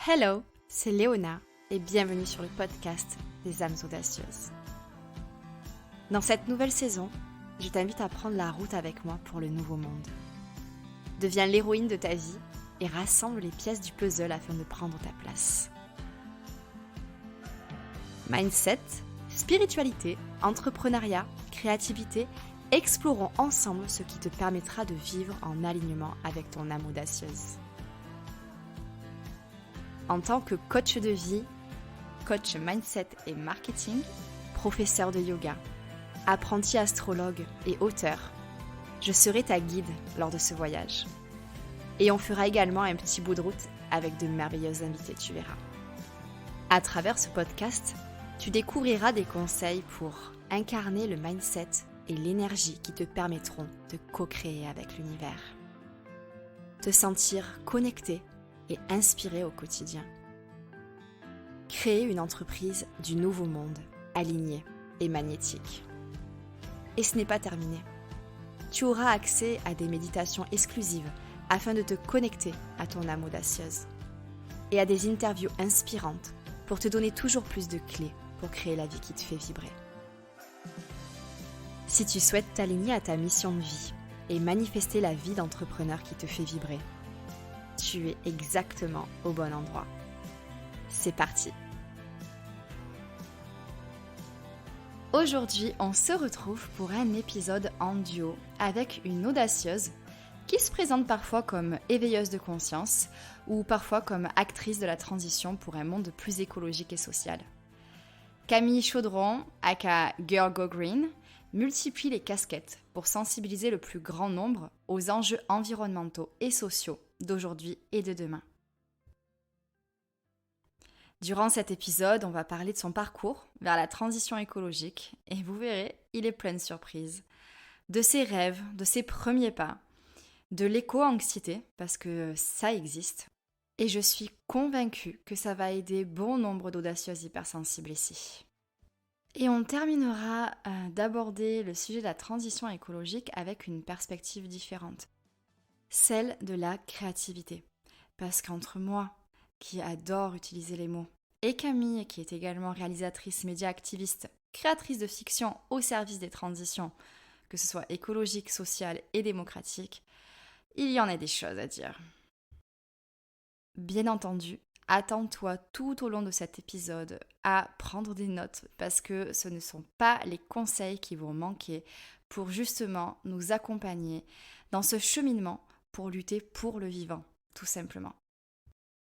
Hello, c'est Léona et bienvenue sur le podcast des âmes audacieuses. Dans cette nouvelle saison, je t'invite à prendre la route avec moi pour le nouveau monde. Deviens l'héroïne de ta vie et rassemble les pièces du puzzle afin de prendre ta place. Mindset, spiritualité, entrepreneuriat, créativité, explorons ensemble ce qui te permettra de vivre en alignement avec ton âme audacieuse. En tant que coach de vie, coach mindset et marketing, professeur de yoga, apprenti astrologue et auteur, je serai ta guide lors de ce voyage. Et on fera également un petit bout de route avec de merveilleux invités, tu verras. À travers ce podcast, tu découvriras des conseils pour incarner le mindset et l'énergie qui te permettront de co-créer avec l'univers. Te sentir connecté et inspiré au quotidien. Créer une entreprise du nouveau monde, alignée et magnétique. Et ce n'est pas terminé. Tu auras accès à des méditations exclusives afin de te connecter à ton âme audacieuse. Et à des interviews inspirantes pour te donner toujours plus de clés pour créer la vie qui te fait vibrer. Si tu souhaites t'aligner à ta mission de vie et manifester la vie d'entrepreneur qui te fait vibrer, tu es exactement au bon endroit. C'est parti! Aujourd'hui, on se retrouve pour un épisode en duo avec une audacieuse qui se présente parfois comme éveilleuse de conscience ou parfois comme actrice de la transition pour un monde plus écologique et social. Camille Chaudron, aka Girl Go Green, multiplie les casquettes pour sensibiliser le plus grand nombre aux enjeux environnementaux et sociaux d'aujourd'hui et de demain. Durant cet épisode, on va parler de son parcours vers la transition écologique et vous verrez, il est plein de surprises. De ses rêves, de ses premiers pas, de l'éco-anxiété, parce que ça existe. Et je suis convaincue que ça va aider bon nombre d'audacieuses hypersensibles ici. Et on terminera d'aborder le sujet de la transition écologique avec une perspective différente. Celle de la créativité. Parce qu'entre moi, qui adore utiliser les mots, et Camille, qui est également réalisatrice, média activiste, créatrice de fiction au service des transitions, que ce soit écologique, sociale et démocratique, il y en a des choses à dire. Bien entendu, attends-toi tout au long de cet épisode à prendre des notes parce que ce ne sont pas les conseils qui vont manquer pour justement nous accompagner dans ce cheminement pour lutter pour le vivant, tout simplement.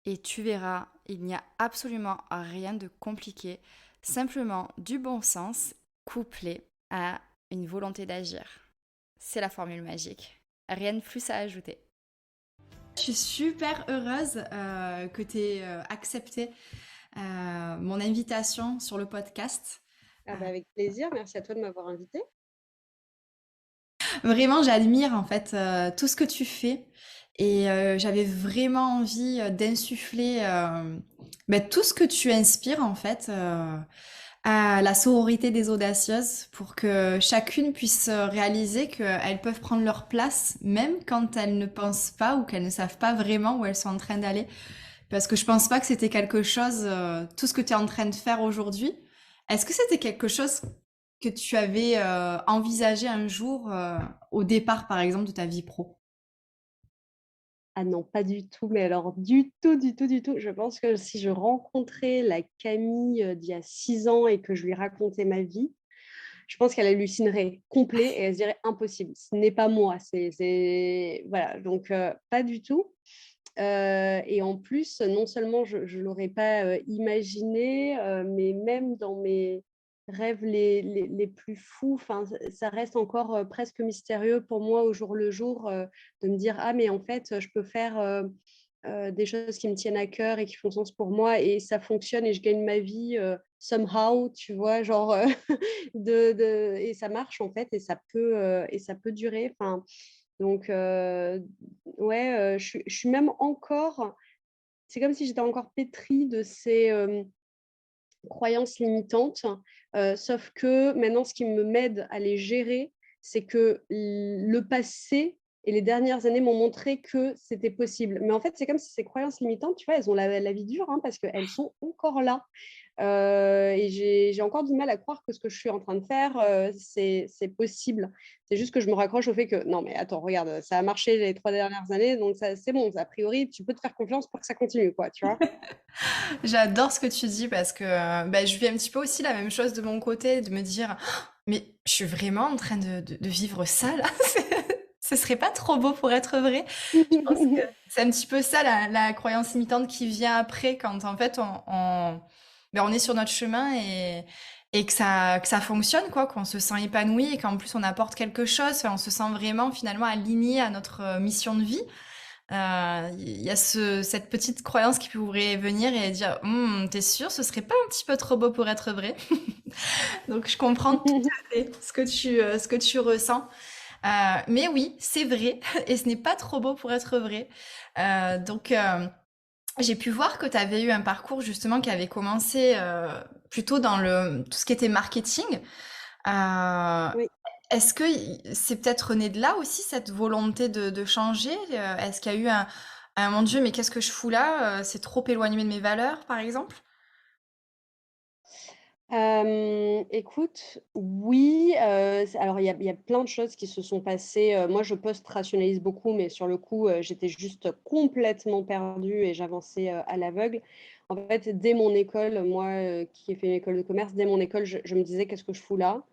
Et tu verras, il n'y a absolument rien de compliqué, simplement du bon sens couplé à une volonté d'agir. C'est la formule magique. Rien de plus à ajouter. Je suis super heureuse que tu aies accepté mon invitation sur le podcast. Avec plaisir, merci à toi de m'avoir invitée. Vraiment, j'admire en fait tout ce que tu fais et j'avais vraiment envie d'insuffler tout ce que tu inspires en fait à la sororité des audacieuses pour que chacune puisse réaliser qu'elles peuvent prendre leur place même quand elles ne pensent pas ou qu'elles ne savent pas vraiment où elles sont en train d'aller. Parce que je pense pas que c'était quelque chose, tout ce que tu es en train de faire aujourd'hui. Est-ce que c'était quelque chose que tu avais envisagé un jour au départ, par exemple, de ta vie pro? Ah non, pas du tout, mais alors du tout, du tout, du tout. Je pense que si je rencontrais la Camille d'il y a 6 ans et que je lui racontais ma vie, je pense qu'elle hallucinerait complet et elle se dirait impossible. Ce n'est pas moi. Voilà, donc pas du tout. Et en plus, non seulement je ne l'aurais pas imaginé, mais même dans mes rêves les plus fous, enfin, ça reste encore presque mystérieux pour moi au jour le jour de me dire, ah, mais en fait, je peux faire des choses qui me tiennent à cœur et qui font sens pour moi et ça fonctionne et je gagne ma vie somehow, tu vois, genre, et ça marche en fait et ça peut durer. Enfin, donc, ouais, je suis même encore c'est comme si j'étais encore pétrie de ces, croyances limitantes, sauf que maintenant ce qui m'aide à les gérer, c'est que le passé et les dernières années m'ont montré que c'était possible. Mais en fait, c'est comme si ces croyances limitantes, tu vois, elles ont la vie dure, hein, parce qu'elles sont encore là. Et j'ai encore du mal à croire que ce que je suis en train de faire, c'est possible. C'est juste que je me raccroche au fait que: «Non mais attends, regarde, ça a marché les 3 dernières années, donc ça c'est bon, a priori, tu peux te faire confiance pour que ça continue, quoi», tu vois? J'adore ce que tu dis parce que bah, je vis un petit peu aussi la même chose de mon côté, de me dire: «Oh, mais je suis vraiment en train de vivre ça là? Ce serait pas trop beau pour être vrai?» Je pense que c'est un petit peu ça la croyance limitante qui vient après quand en fait ben, on est sur notre chemin et que ça fonctionne quoi, qu'on se sent épanoui et qu'en plus on apporte quelque chose, enfin, on se sent vraiment finalement aligné à notre mission de vie. Il y a cette petite croyance qui pourrait venir et dire: T'es sûr, ce serait pas un petit peu trop beau pour être vrai?» Donc je comprends tout à fait ce que tu ressens. Mais oui, c'est vrai et ce n'est pas trop beau pour être vrai. Donc j'ai pu voir que tu avais eu un parcours justement qui avait commencé plutôt dans tout ce qui était marketing. Euh, Oui. Est-ce que c'est peut-être né de là aussi, cette volonté de changer? Est-ce qu'il y a eu un mon Dieu, mais qu'est-ce que je fous là? C'est trop éloigné de mes valeurs, par exemple? Écoute, oui, c'est alors il y a plein de choses qui se sont passées, moi je post-rationalise beaucoup, mais sur le coup, j'étais juste complètement perdue et j'avançais, à l'aveugle. En fait, dès mon école, moi, qui ai fait une école de commerce, dès mon école, je me disais: «Qu'est-ce que je fous là?»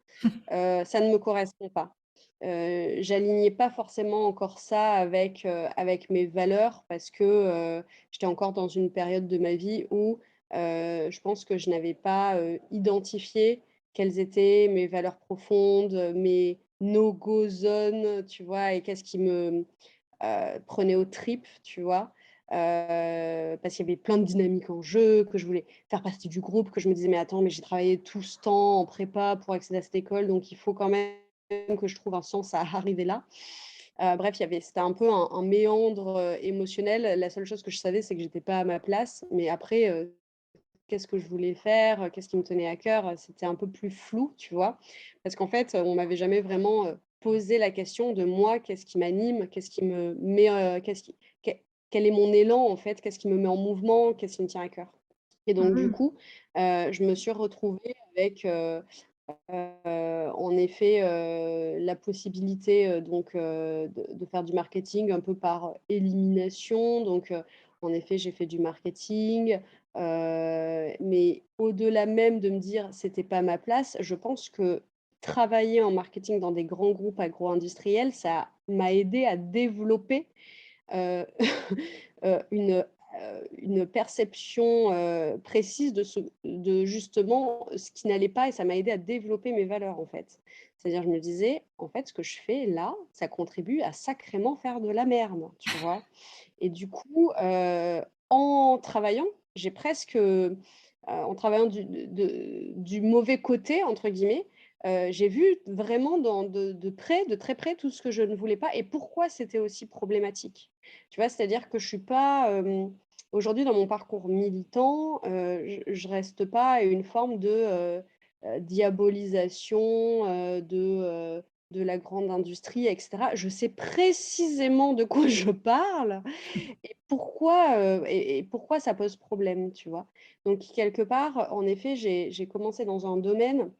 Ça ne me correspond pas. J'alignais pas forcément encore ça avec mes valeurs parce que, j'étais encore dans une période de ma vie où, je pense que je n'avais pas, identifié quelles étaient mes valeurs profondes, mes no-go zones, tu vois? Et qu'est-ce qui me, prenait aux tripes, tu vois? Parce qu'il y avait plein de dynamiques en jeu, que je voulais faire partie du groupe, que je me disais: «Mais attends, mais j'ai travaillé tout ce temps en prépa pour accéder à cette école, donc il faut quand même que je trouve un sens à arriver là». Bref, c'était un peu un méandre, émotionnel. La seule chose que je savais, c'est que j'étais pas à ma place, mais après, qu'est-ce que je voulais faire, qu'est-ce qui me tenait à cœur, c'était un peu plus flou, tu vois? Parce qu'en fait, on m'avait jamais vraiment, posé la question de moi, qu'est-ce qui m'anime? Qu'est-ce qui me met, qu'est-ce qui quel quel est mon élan, en fait? Qu'est-ce qui me met en mouvement? Qu'est-ce qui me tient à cœur? Et donc du Mmh. coup, je me suis retrouvée avec, en effet, la possibilité, donc de faire du marketing un peu par élimination. Donc en effet, j'ai fait du marketing, mais au-delà même de me dire: «C'était pas ma place», je pense que travailler en marketing dans des grands groupes agro-industriels, ça m'a aidé à développer, heu, une perception, précise de justement ce qui n'allait pas, et ça m'a aidé à développer mes valeurs, en fait. C'est-à-dire, je me disais: «En fait, ce que je fais là, ça contribue à sacrément faire de la merde», tu vois? Et du coup, en travaillant, j'ai presque, en travaillant du «mauvais côté» entre guillemets, j'ai vu vraiment de près, de très près, tout ce que je ne voulais pas et pourquoi c'était aussi problématique. Tu vois? C'est-à-dire que je suis pas, aujourd'hui dans mon parcours militant, je reste pas à une forme de, diabolisation, de la grande industrie et cetera. Je sais précisément de quoi je parle et pourquoi ça pose problème, tu vois? Donc quelque part, en effet, j'ai commencé dans un domaine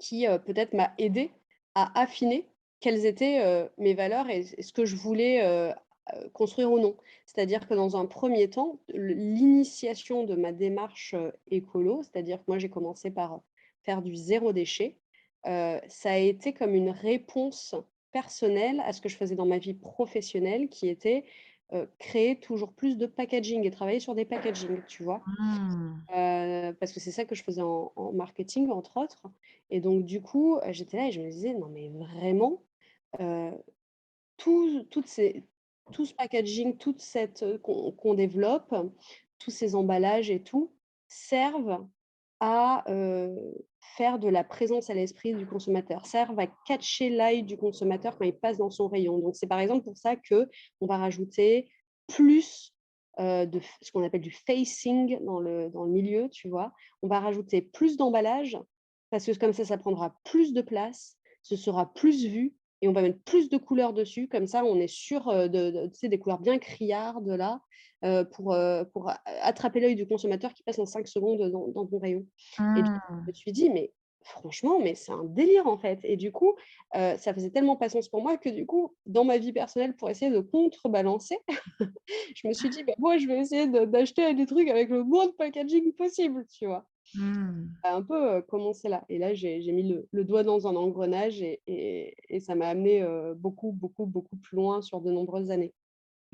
qui, peut-être m'a aidé à affiner quelles étaient, mes valeurs et ce que je voulais, construire ou non. C'est-à-dire que dans un premier temps, l'initiation de ma démarche, écolo, c'est-à-dire que moi j'ai commencé par faire du zéro déchet, ça a été comme une réponse personnelle à ce que je faisais dans ma vie professionnelle qui était, créer toujours plus de packaging et travailler sur des packaging, tu vois? Mmh. Parce que c'est ça que je faisais en marketing, entre autres. Et donc du coup, j'étais là et je me disais: «Non mais vraiment, heu, tout toutes ces tout ce packaging, toute cette, qu'on développe, tous ces emballages et tout, servent à, faire de la présence à l'esprit du consommateur, servent à catcher l'œil du consommateur quand il passe dans son rayon». Donc c'est par exemple pour ça que on va rajouter plus, ce qu'on appelle du facing dans le milieu, tu vois? On va rajouter plus d'emballages parce que comme ça prendra plus de place, ce sera plus vu et on va mettre plus de couleurs dessus. Comme ça, on est sûr, de tu sais, des couleurs bien criardes là, pour a attraper l'œil du consommateur qui passe en 5 secondes dans ton rayon. Et du coup, je me Mmh. suis dit: «Mais franchement, mais c'est un délire, en fait». Et du coup, ça faisait tellement pas sens pour moi que du coup, dans ma vie personnelle, pour essayer de contrebalancer, je me suis dit: «Bah, moi, je vais essayer d'acheter des trucs avec le moins de packaging possible», tu vois? Mmh. A un peu, commencé là, et là, j'ai mis le doigt dans un engrenage, et ça m'a amené beaucoup, beaucoup, beaucoup plus loin sur de nombreuses années.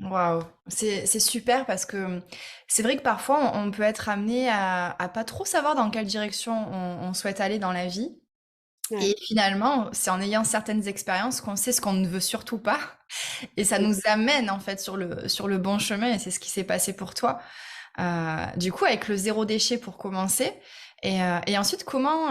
Waouh! C'est super parce que, c'est vrai que parfois on peut être amené à pas trop savoir dans quelle direction on souhaite aller dans la vie Ouais, et finalement, c'est en ayant certaines expériences qu'on sait ce qu'on ne veut surtout pas et ça nous ex amène en fait sur le bon chemin et c'est ce qui s'est passé pour toi. Du coup, avec le zéro déchet pour commencer et ensuite comment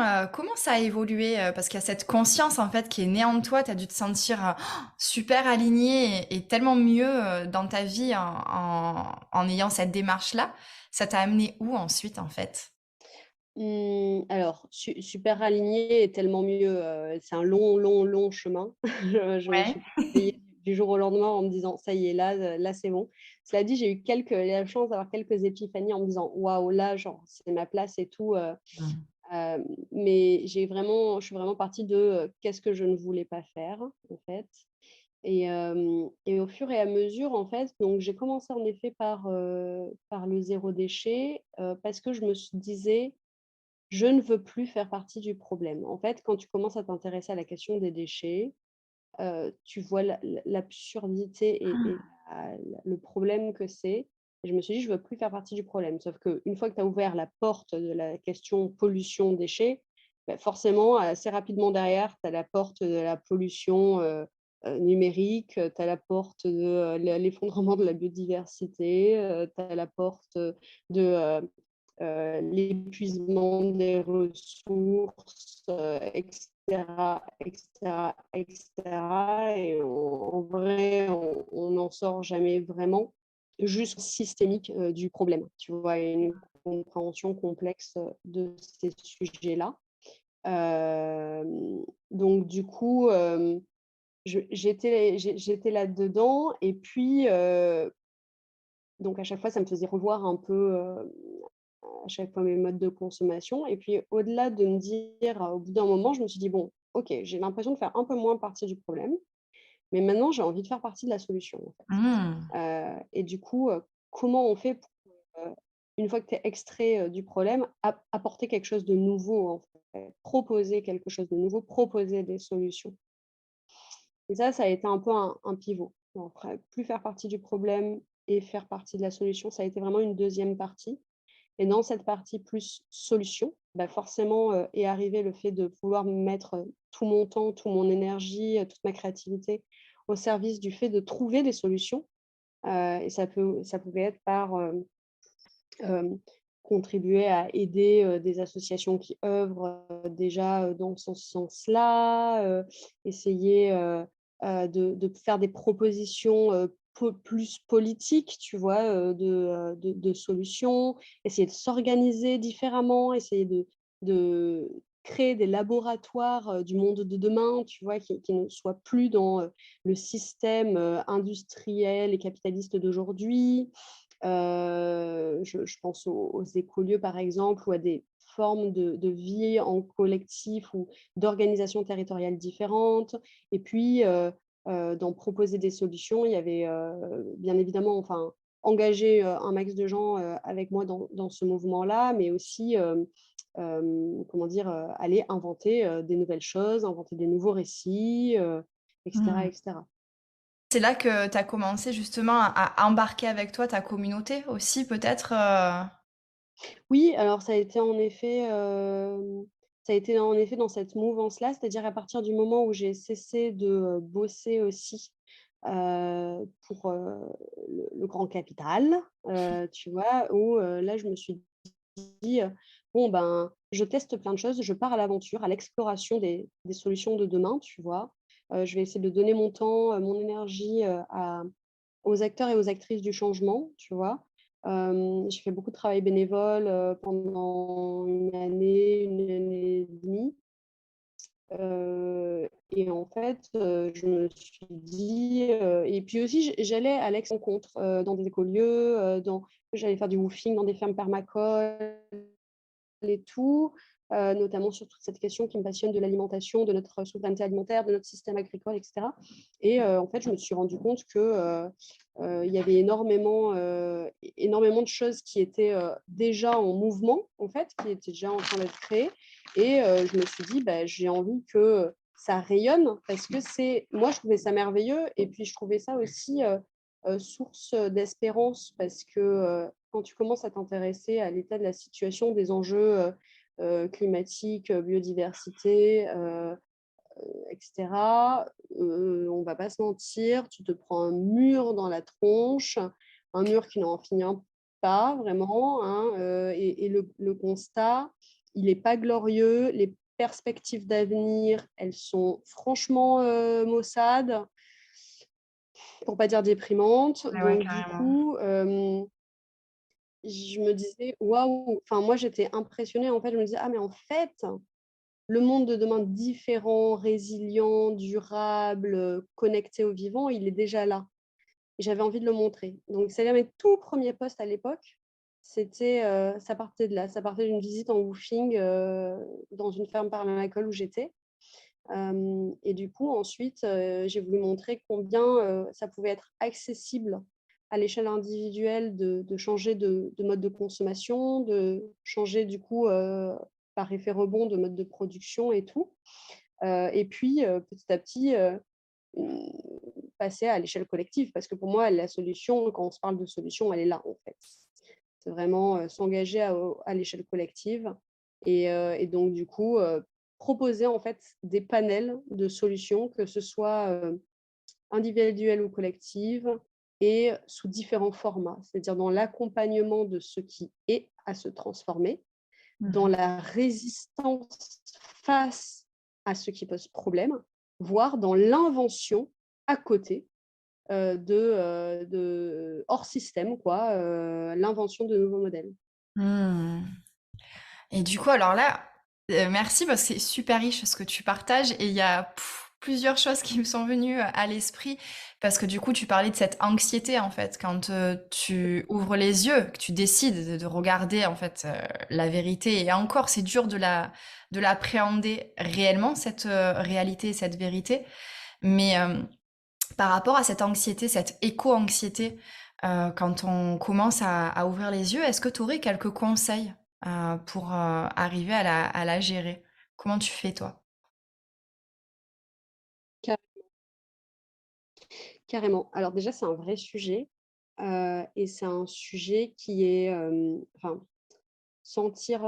ça a évolué? Parce qu'il y a cette conscience en fait qui est née en toi, tu as dû te sentir, super aligné et tellement mieux, dans ta vie en ayant cette démarche-là. Ça t'a amené où ensuite en fait? Alors super aligné et tellement mieux, c'est un long, long, long chemin. Je me Ouais. suis pas réveillée du jour au lendemain en me disant: «Ça y est, là, c'est bon». Cela dit, j'ai eu la chance d'avoir quelques épiphanies en me disant: «Waouh, là, genre, c'est ma place et tout», Mmh. mais je suis vraiment partie de, qu'est-ce que je ne voulais pas faire, en fait. Et au fur et à mesure, en fait, donc j'ai commencé en effet par le zéro déchet, parce que je me disais: «Je ne veux plus faire partie du problème». En fait, quand tu commences à t'intéresser à la question des déchets, tu vois l'absurdité et le problème que c'est. Et je me suis dit: «Je veux plus faire partie du problème». Sauf qu'une fois que tu as ouvert la porte de la question pollution, déchets, bah, forcément, assez rapidement derrière, tu as la porte de la pollution, numérique, tu as la porte de, l'effondrement de la biodiversité, tu as la porte, de, l'épuisement des ressources, et cetera, et cetera, et cetera. Et en vrai, on n'en sort jamais vraiment, juste systémique, du problème, tu vois? Et une compréhension complexe, de ces sujets-là. Donc du coup, j'étais là-dedans, et puis, donc à chaque fois, ça me faisait revoir un peu, à chaque fois mes modes de consommation. Et puis au-delà de me dire, au bout d'un moment, je me suis dit: «Bon, OK, j'ai l'impression de faire un peu moins partie du problème, mais maintenant j'ai envie de faire partie de la solution, en fait». Mmh. Et du coup, comment on fait pour, une fois que tu es extrait, du problème, apporter quelque chose de nouveau, en fait? Proposer quelque chose de nouveau, proposer des solutions. Et ça a été un peu un pivot. Bon, après, plus faire partie du problème et faire partie de la solution, ça a été vraiment une deuxième partie. Et dans cette partie plus solution, bah, forcément, est arrivé le fait de vouloir mettre, tout mon temps, toute mon énergie, toute ma créativité au service du fait de trouver des solutions. Et ça pouvait être par, hem, contribuer à aider, des associations qui œuvrent, déjà, dans ce sens-là, essayer, de faire des propositions, plus politiques, tu vois? De solutions, essayer de s'organiser différemment, essayer de créer des laboratoires, du monde de demain, tu vois? Qui ne soient plus dans, le système, industriel et capitaliste d'aujourd'hui. Je pense aux écolieux, par exemple, ou à des formes de vie en collectif ou d'organisation territoriale différentes. Et puis, d'en proposer des solutions. Il y avait, bien évidemment, enfin, engager, un max de gens, avec moi dans ce mouvement-là, mais aussi, comment dire? Aller inventer, des nouvelles choses, inventer des nouveaux récits, et cetera, Mmh. et cetera. C'est là que tu as commencé justement à embarquer avec toi ta communauté aussi peut-être, Oui, alors ça a été en effet dans cette mouvance-là, c'est-à-dire à partir du moment où j'ai cessé de, bosser aussi, pour, le grand capital, tu vois? Où, là je me suis dit, «Bon ben, je teste plein de choses, je pars à l'aventure, à l'exploration des solutions de demain», tu vois? Je vais essayer de donner mon temps, mon énergie, à aux acteurs et aux actrices du changement, tu vois? J'ai fait beaucoup de travail bénévole, pendant une année et demie, Et en fait, je me suis dit, et puis aussi j'allais à Aix-en-Contres, dans des écolieux, j'allais faire du woofing dans des fermes permacoles et tout, notamment sur toute cette question qui me passionne de l'alimentation, de notre souveraineté alimentaire, de notre système agricole, et cetera. Et en fait, je me suis rendu compte que, il y avait énormément de choses qui étaient, déjà en mouvement, en fait, qui étaient déjà en train d'être créées. Et je me suis dit: «Bah, j'ai envie que ça rayonne», parce que moi, je trouvais ça merveilleux et puis je trouvais ça aussi, source d'espérance parce que, quand tu commences à t'intéresser à l'état de la situation, des enjeux, climatiques, biodiversité, et cetera, on va pas se mentir, tu te prends un mur dans la tronche, un mur qui n'en finit pas vraiment, hein, et le constat, il est pas glorieux. Les perspectives d'avenir, elles sont franchement, maussades, pour pas dire déprimantes. Ouais, ouais, Donc du carrément. coup, je me disais: «Waouh!» Enfin, moi, j'étais impressionnée, en fait. Je me disais: «Ah mais en fait, le monde de demain différent, résilient, durable, connecté au vivant, il est déjà là». Et j'avais envie de le montrer. Donc c'est-à-dire mes tout premiers posts à l'époque, ça partait de là. Ça partait d'une visite en woofing, dans une ferme permacole où j'étais. Et du coup ensuite, j'ai voulu montrer combien, ça pouvait être accessible à l'échelle individuelle de changer de mode de consommation, de changer du coup, par effet rebond de mode de production et tout. Et puis, petit à petit, mmh, passer à l'échelle collective parce que pour moi la solution, quand on se parle de solution, elle est là en fait. C'est vraiment, s'engager à l'échelle collective et donc du coup, proposer en fait des panels de solutions, que ce soit, individuelles ou collectives et sous différents formats. C'est-à-dire dans l'accompagnement de ce qui est à se transformer, dans Mmh. la résistance face à ce qui pose problème, voire dans l'invention à côté, de hors système quoi, l'invention de nouveaux modèles. Mmh. Et du coup, alors là, merci parce que c'est super riche ce que tu partages et il y a plusieurs choses qui me sont venues à l'esprit parce que du coup, tu parlais de cette anxiété en fait quand tu ouvres les yeux, que tu décides de regarder en fait la vérité. Et encore, c'est dur de l'appréhender réellement cette réalité, cette vérité. Mais par rapport à cette anxiété, cette éco-anxiété, quand on commence à ouvrir les yeux, est-ce que tu aurais quelques conseils pour arriver à la gérer? Comment tu fais, toi? Ca Carrément. Alors déjà, c'est un vrai sujet, et c'est un sujet qui est, enfin, sentir,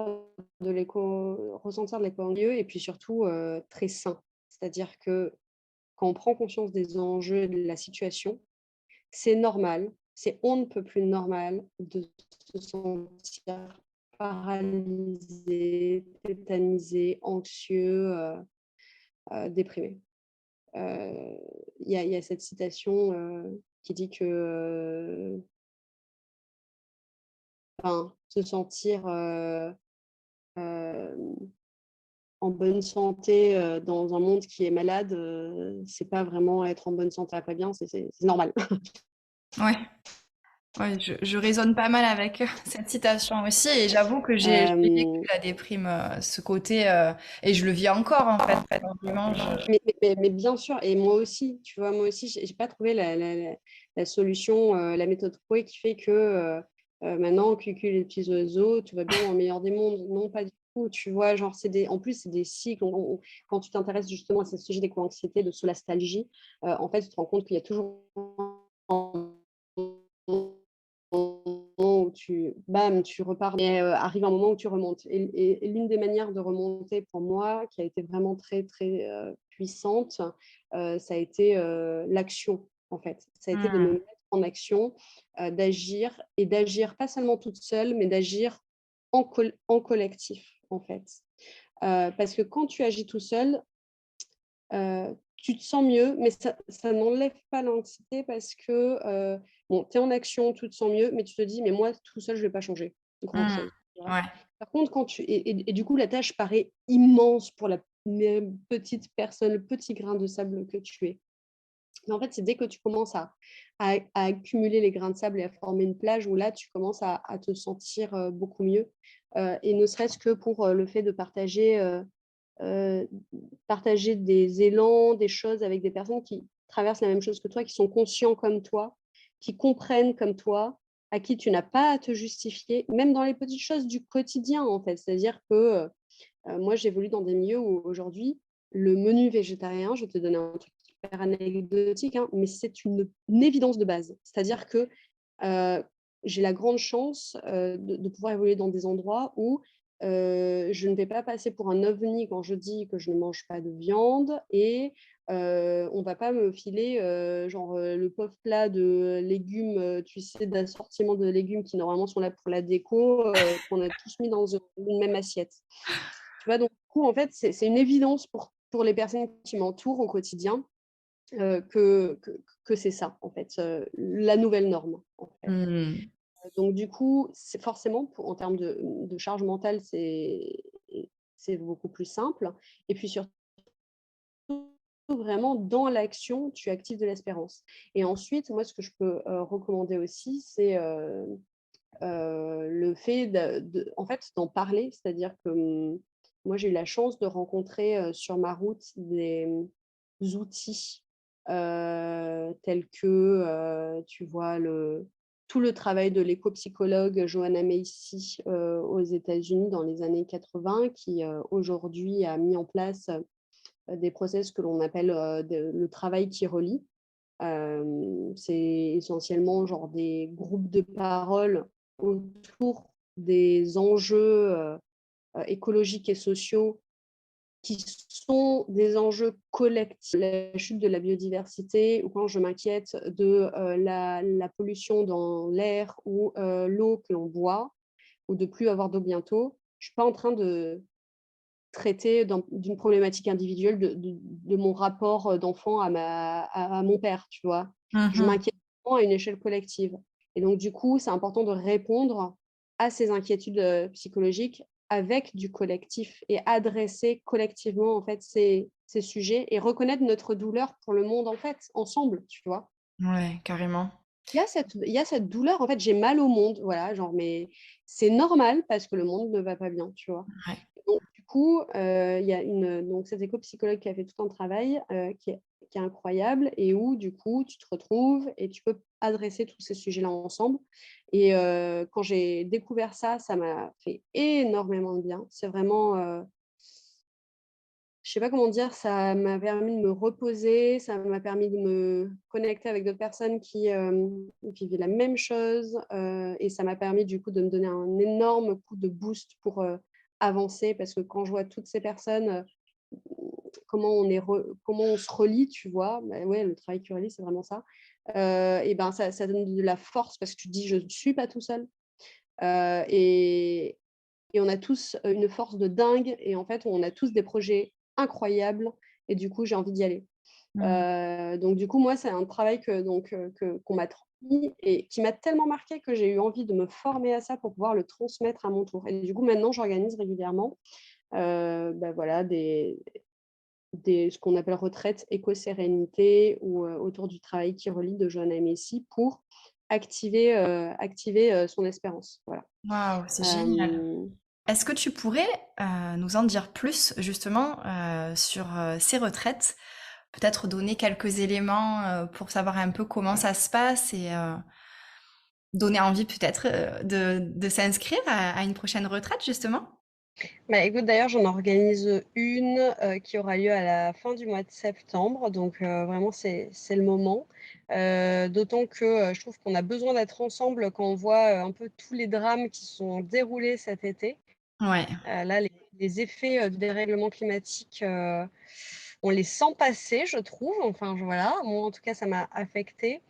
de l'éco ressentir de l'éco-anxieux et puis surtout, très sain. C'est-à-dire que quand on prend conscience des enjeux et de la situation, c'est normal, c'est on ne peut plus normal de se sentir paralysé, tétanisé, anxieux, déprimé. Il y a cette citation, qui dit que, enfin, se sentir, hem, en bonne santé, dans un monde qui est malade, c'est pas vraiment être en bonne santé à pas bien, c'est normal. Ouais, ouais, je résonne pas mal avec cette citation aussi et j'avoue que j'ai vécu Hem, la déprime, ce côté, et je le vis encore, en fait. Donc vraiment, mais bien sûr et moi aussi, tu vois? Moi aussi, j'ai pas trouvé la solution, la méthode Coué qui fait que, maintenant cucu les petits oiseaux, tout va bien dans le meilleur des mondes. Non, pas du tout, tu vois? Genre, en plus, c'est des cycles. Quand tu t'intéresses justement à ce sujet d'éco-anxiété, de solastalgie, en fait, tu te rends compte qu'il y a toujours un moment où tu repars, mais arrive un moment où tu remontes et l'une des manières de remonter pour moi, qui a été vraiment très, très, puissante, ça a été, l'action, en fait. Ça a été de me mmh, mettre en action, d'agir et d'agir pas seulement toute seule, mais d'agir en collectif, en fait. Parce que quand tu agis tout seul, tu te sens mieux, mais ça n'enlève pas l'anxiété parce que, bon, tu es en action, tu te sens mieux, mais tu te dis: «Mais moi, tout seul, je vais pas changer mmh, grand-chose», tu vois? ouais, Par contre, quand tu et du coup, la tâche paraît immense pour la petite personne, le petit grain de sable que tu es. Mais en fait, c'est dès que tu commences à accumuler les grains de sable et à former une plage où là, tu commences à te sentir beaucoup mieux. Et ne serait-ce que pour le fait de euh, partager des élans, des choses avec des personnes qui traversent la même chose que toi, qui sont conscients comme toi, qui comprennent comme toi, à qui tu n'as pas à te justifier, même dans les petites choses du quotidien, en fait. C'est-à-dire que moi, j'évolue dans des milieux où aujourd'hui, le menu végétarien, je vais te donner un truc super anecdotique, hein, mais c'est une évidence de base. C'est-à-dire que euh, j'ai la grande chance de pouvoir évoluer dans des endroits où je ne vais pas passer pour un ovni quand je dis que je ne mange pas de viande et on ne va pas me filer le pauvre plat de légumes, tu sais, d'assortiment de légumes qui normalement sont là pour la déco, qu'on a tous mis dans une même assiette. Tu vois, donc, du coup, en fait, c'est une évidence pour les personnes qui m'entourent au quotidien que c'est ça, en fait, la nouvelle norme, en fait. Hmm. Donc, du coup, c'est forcément, en termes de charge mentale, c'est beaucoup plus simple. Et puis, surtout, vraiment, dans l'action, tu actives de l'espérance. Et ensuite, moi, ce que je peux recommander aussi, c'est le fait en fait, d'en parler. C'est-à-dire que moi, j'ai eu la chance de rencontrer sur ma route des outils tels que, tu vois, tout le travail de l'éco-psychologue Joanna Macy aux États-Unis dans les années 80, qui aujourd'hui a mis en place des process que l'on appelle le travail qui relie. C'est essentiellement genre des groupes de parole autour des enjeux écologiques et sociaux qui sont des enjeux collectifs, la chute de la biodiversité, ou quand je m'inquiète de la pollution dans l'air ou l'eau que l'on boit, ou de plus avoir d'eau bientôt. Je ne suis pas en train de traiter d'une problématique individuelle de mon rapport d'enfant à mon père, tu vois. Je Mhm. m'inquiète vraiment à une échelle collective. Et donc, du coup, c'est important de répondre à ces inquiétudes psychologiques avec du collectif et adresser collectivement, en fait, ces sujets et reconnaître notre douleur pour le monde, en fait, ensemble, tu vois. Ouais, carrément. Il y a cette douleur, en fait, j'ai mal au monde, voilà, genre, mais c'est normal parce que le monde ne va pas bien, tu vois. Ouais. Donc, du coup, il y a donc cette éco-psychologue qui a fait tout un travail qui est incroyable et où, du coup, tu te retrouves et tu peux adresser tous ces sujets-là ensemble. Et quand j'ai découvert ça, ça m'a fait énormément de bien. C'est vraiment, je sais pas comment dire, ça m'a permis de me reposer, ça m'a permis de me connecter avec d'autres personnes qui vivaient la même chose et ça m'a permis du coup de me donner un énorme coup de boost pour avancer parce que quand je vois toutes ces personnes, comment on se relie, tu vois, bah ouais, le travail qui relie, c'est vraiment ça. Et ben ça donne de la force parce que tu te dis, je ne suis pas tout seul. Euh, et, et on a tous une force de dingue et en fait, on a tous des projets incroyables et du coup, j'ai envie d'y aller. Hmm. Donc du coup, moi, c'est un travail qu'on m'a transmis et qui m'a tellement marqué que j'ai eu envie de me former à ça pour pouvoir le transmettre à mon tour. Et du coup, maintenant, j'organise régulièrement voilà, ce qu'on appelle retraite éco-sérénité ou autour du travail qui relie de Joanna Messi pour activer son espérance. Voilà. Waouh, c'est génial. Euh, Est-ce que tu pourrais nous en dire plus justement sur ces retraites? Peut-être donner quelques éléments pour savoir un peu comment ça se passe et donner envie peut-être de s'inscrire à une prochaine retraite justement? Bah, écoute, d'ailleurs, j'en organise une qui aura lieu à la fin du mois de septembre. Donc, vraiment, c'est le moment. D'autant que je trouve qu'on a besoin d'être ensemble quand on voit un peu tous les drames qui sont déroulés cet été. Ouais. Là, les effets du dérèglement climatique, on les sent passer, je trouve. Enfin, voilà, moi, en tout cas, ça m'a affectée.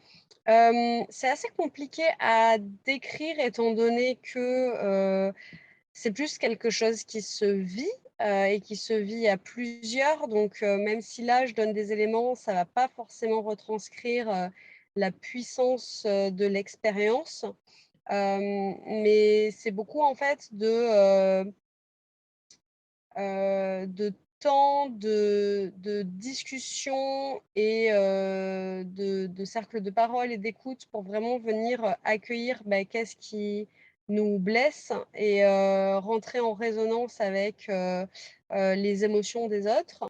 C'est assez compliqué à décrire étant donné que c'est plus quelque chose qui se vit et qui se vit à plusieurs. Donc, même si là, je donne des éléments, ça ne va pas forcément retranscrire la puissance de l'expérience. Mais c'est beaucoup, en fait, de temps de discussion et de cercle de parole et d'écoute pour vraiment venir accueillir qu'est-ce qui nous blesse et rentrer en résonance avec les émotions des autres.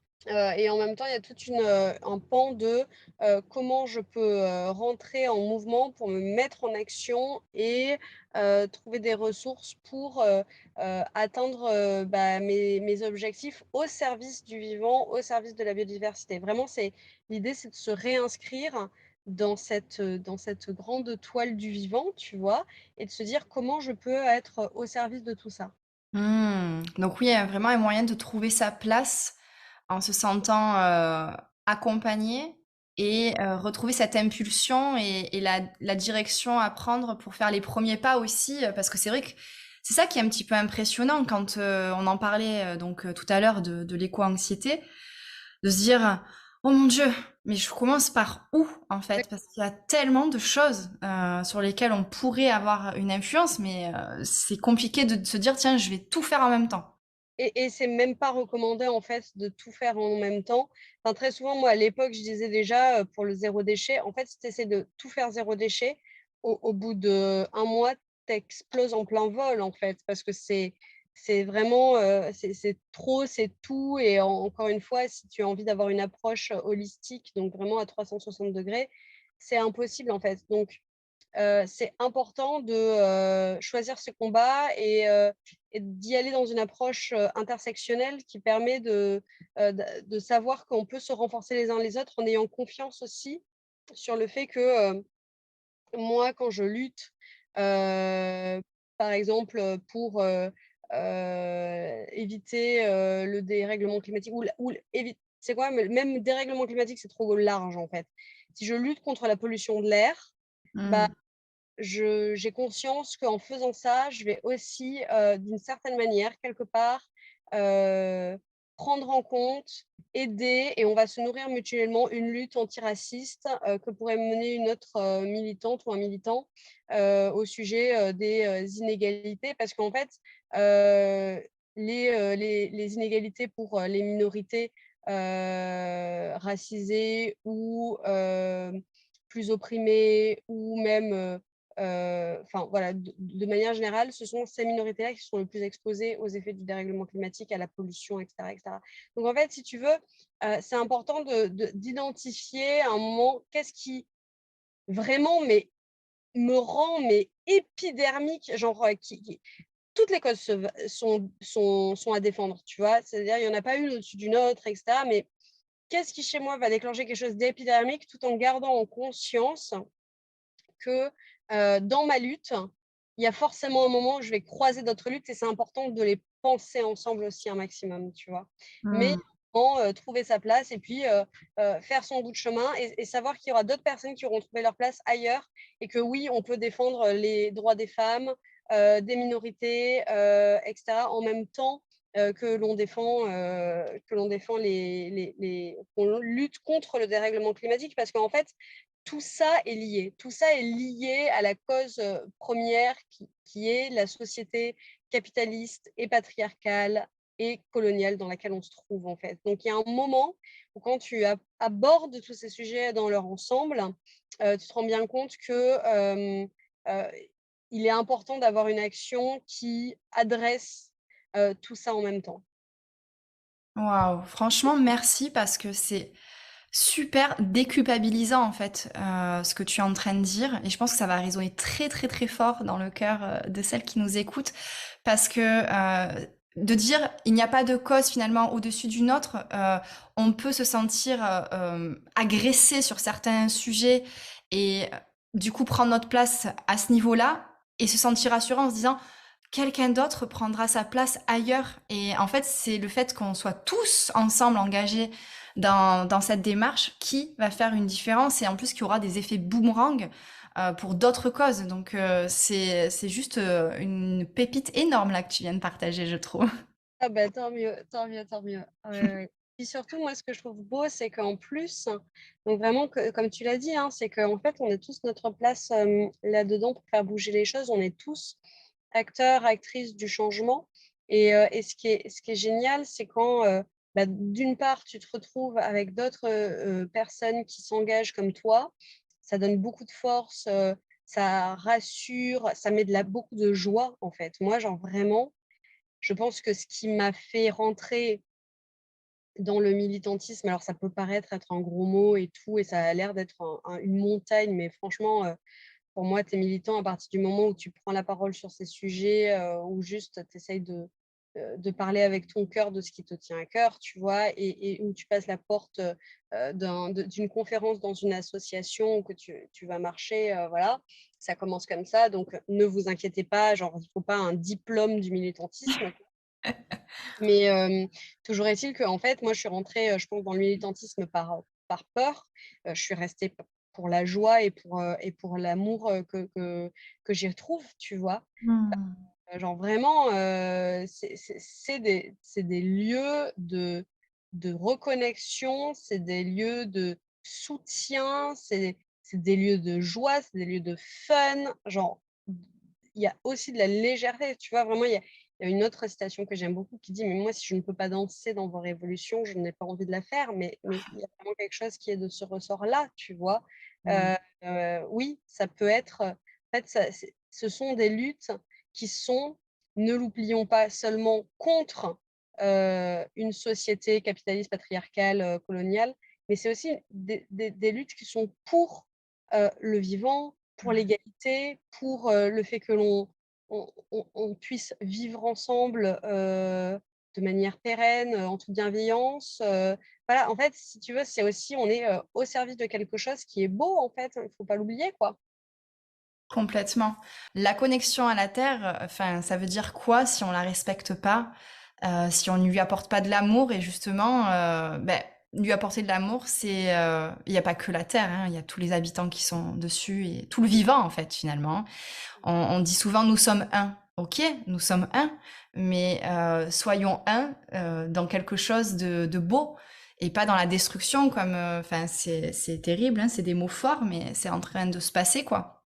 Et en même temps, il y a un pan de comment je peux rentrer en mouvement pour me mettre en action et trouver des ressources pour atteindre mes objectifs au service du vivant, au service de la biodiversité. Vraiment, l'idée, c'est de se réinscrire dans cette grande toile du vivant, tu vois, et de se dire comment je peux être au service de tout ça. Donc oui, il y a vraiment un moyen de trouver sa place en se sentant accompagné et retrouver cette impulsion et la direction à prendre pour faire les premiers pas aussi, parce que c'est vrai que c'est ça qui est un petit peu impressionnant quand on en parlait tout à l'heure de l'éco-anxiété, de se dire oh mon Dieu, mais je commence par où en fait? Parce qu'il y a tellement de choses sur lesquelles on pourrait avoir une influence, mais c'est compliqué de se dire tiens, je vais tout faire en même temps. Et c'est même pas recommandé en fait de tout faire en même temps. Enfin, très souvent, moi à l'époque, je disais déjà pour le zéro déchet, en fait, si tu essaies de tout faire zéro déchet, au bout d'un mois, tu exploses en plein vol en fait, parce que c'est vraiment c'est trop, c'est tout. Et encore une fois, si tu as envie d'avoir une approche holistique, donc vraiment à 360 degrés, c'est impossible en fait. Donc c'est important de choisir ce combat et d'y aller dans une approche intersectionnelle qui permet de savoir qu'on peut se renforcer les uns les autres en ayant confiance aussi sur le fait que moi, quand je lutte, par exemple, pour éviter le dérèglement climatique c'est quoi, même dérèglement climatique, c'est trop large en fait. Si je lutte contre la pollution de l'air, bah, Mmh. j'ai conscience qu'en faisant ça, je vais aussi, d'une certaine manière, quelque part, heu, prendre en compte, aider et on va se nourrir mutuellement une lutte antiraciste, que pourrait mener une autre, militante ou un militant, au sujet, des, inégalités. Parce qu'en fait, les inégalités pour, les minorités, racisées ou, plus opprimées ou même, enfin voilà, de manière générale, ce sont ces minorités-là qui sont le plus exposées aux effets du dérèglement climatique, à la pollution, et cetera, et cetera. Donc en fait, si tu veux, c'est important d'identifier à un moment qu'est-ce qui vraiment me rend épidermique, genre toutes les causes sont à défendre, tu vois. C'est-à-dire, il n'y en a pas une au-dessus d'une autre, et cetera. Mais qu'est-ce qui chez moi va déclencher quelque chose d'épidermique tout en gardant en conscience que dans ma lutte, il y a forcément un moment où je vais croiser d'autres luttes et c'est important de les penser ensemble aussi un maximum, tu vois. Mais Mmh. trouver sa place et puis faire son bout de chemin et savoir qu'il y aura d'autres personnes qui auront trouvé leur place ailleurs et que oui, on peut défendre les droits des femmes, des minorités, etc. en même temps que l'on défend qu'on lutte contre le dérèglement climatique parce qu'en fait, tout ça est lié. Tout ça est lié à la cause première qui est la société capitaliste et patriarcale et coloniale dans laquelle on se trouve en fait. Donc il y a un moment où quand tu abordes tous ces sujets dans leur ensemble, tu te rends bien compte que euh, il est important d'avoir une action qui adresse tout ça en même temps. Waouh, franchement, merci parce que c'est super déculpabilisant en fait ce que tu es en train de dire et je pense que ça va résonner très très très fort dans le cœur de celles qui nous écoutent parce que de dire il n'y a pas de cause finalement au-dessus d'une autre, on peut se sentir agressé sur certains sujets et du coup prendre notre place à ce niveau-là et se sentir rassurant en se disant quelqu'un d'autre prendra sa place ailleurs. Et en fait, c'est le fait qu'on soit tous ensemble engagés dans cette démarche qui va faire une différence et en plus qui aura des effets boomerang pour d'autres causes. Donc c'est juste une pépite énorme là que tu viens de partager, je trouve. Ah bah, tant mieux, tant mieux, tant mieux. Ouais, ouais. Puis surtout, moi, ce que je trouve beau, c'est qu'en plus, donc vraiment, comme tu l'as dit, hein, c'est qu'en fait, on est tous notre place là-dedans pour faire bouger les choses. On est tous acteurs, actrices du changement. Et ce qui est génial, c'est quand bah, d'une part, tu te retrouves avec d'autres personnes qui s'engagent comme toi. Ça donne beaucoup de force, ça rassure, ça met beaucoup de joie, en fait. Moi, genre vraiment, je pense que ce qui m'a fait rentrer dans le militantisme, alors ça peut paraître être un gros mot et tout, et ça a l'air d'être une montagne, mais franchement, pour moi, tu es militant à partir du moment où tu prends la parole sur ces sujets, ou juste tu essayes de parler avec ton cœur de ce qui te tient à cœur, tu vois, et où tu passes la porte d'une conférence dans une association ou que tu vas marcher, voilà, ça commence comme ça. Donc, ne vous inquiétez pas, genre, il ne faut pas un diplôme du militantisme. Mais toujours est-il qu'en fait, moi, je suis rentrée, je pense, dans le militantisme par peur. Je suis restée pour la joie et pour l'amour que j'y retrouve, tu vois. Mmh. Genre vraiment, c'est des lieux de reconnexion, c'est des lieux de soutien, c'est des lieux de joie, c'est des lieux de fun. Genre, il y a aussi de la légèreté, tu vois? Vraiment, il y a une autre citation que j'aime beaucoup qui dit: «Mais moi, si je ne peux pas danser dans vos révolutions, je n'ai pas envie de la faire». Mais il y a vraiment quelque chose qui est de ce ressort-là, tu vois? Mmh. Oui, ça peut être, en fait, ce sont des luttes qui sont, ne l'oublions pas, seulement contre, une société capitaliste, patriarcale, coloniale, mais c'est aussi des luttes qui sont pour, le vivant, pour l'égalité, pour, le fait que on puisse vivre ensemble, de manière pérenne, en toute bienveillance, voilà, en fait, si tu veux, c'est aussi on est, au service de quelque chose qui est beau, en fait, il ne faut pas l'oublier, quoi. Complètement. La connexion à la terre, enfin, ça veut dire quoi si on la respecte pas? Si on ne lui apporte pas de l'amour et justement, lui apporter de l'amour, c'est, il y a pas que la terre, hein, il y a tous les habitants qui sont dessus et tout le vivant, en fait, finalement. On dit souvent: «Nous sommes un». OK, nous sommes un, mais soyons un, dans quelque chose de beau et pas dans la destruction comme, enfin, c'est terrible, hein, c'est des mots forts, mais c'est en train de se passer, quoi.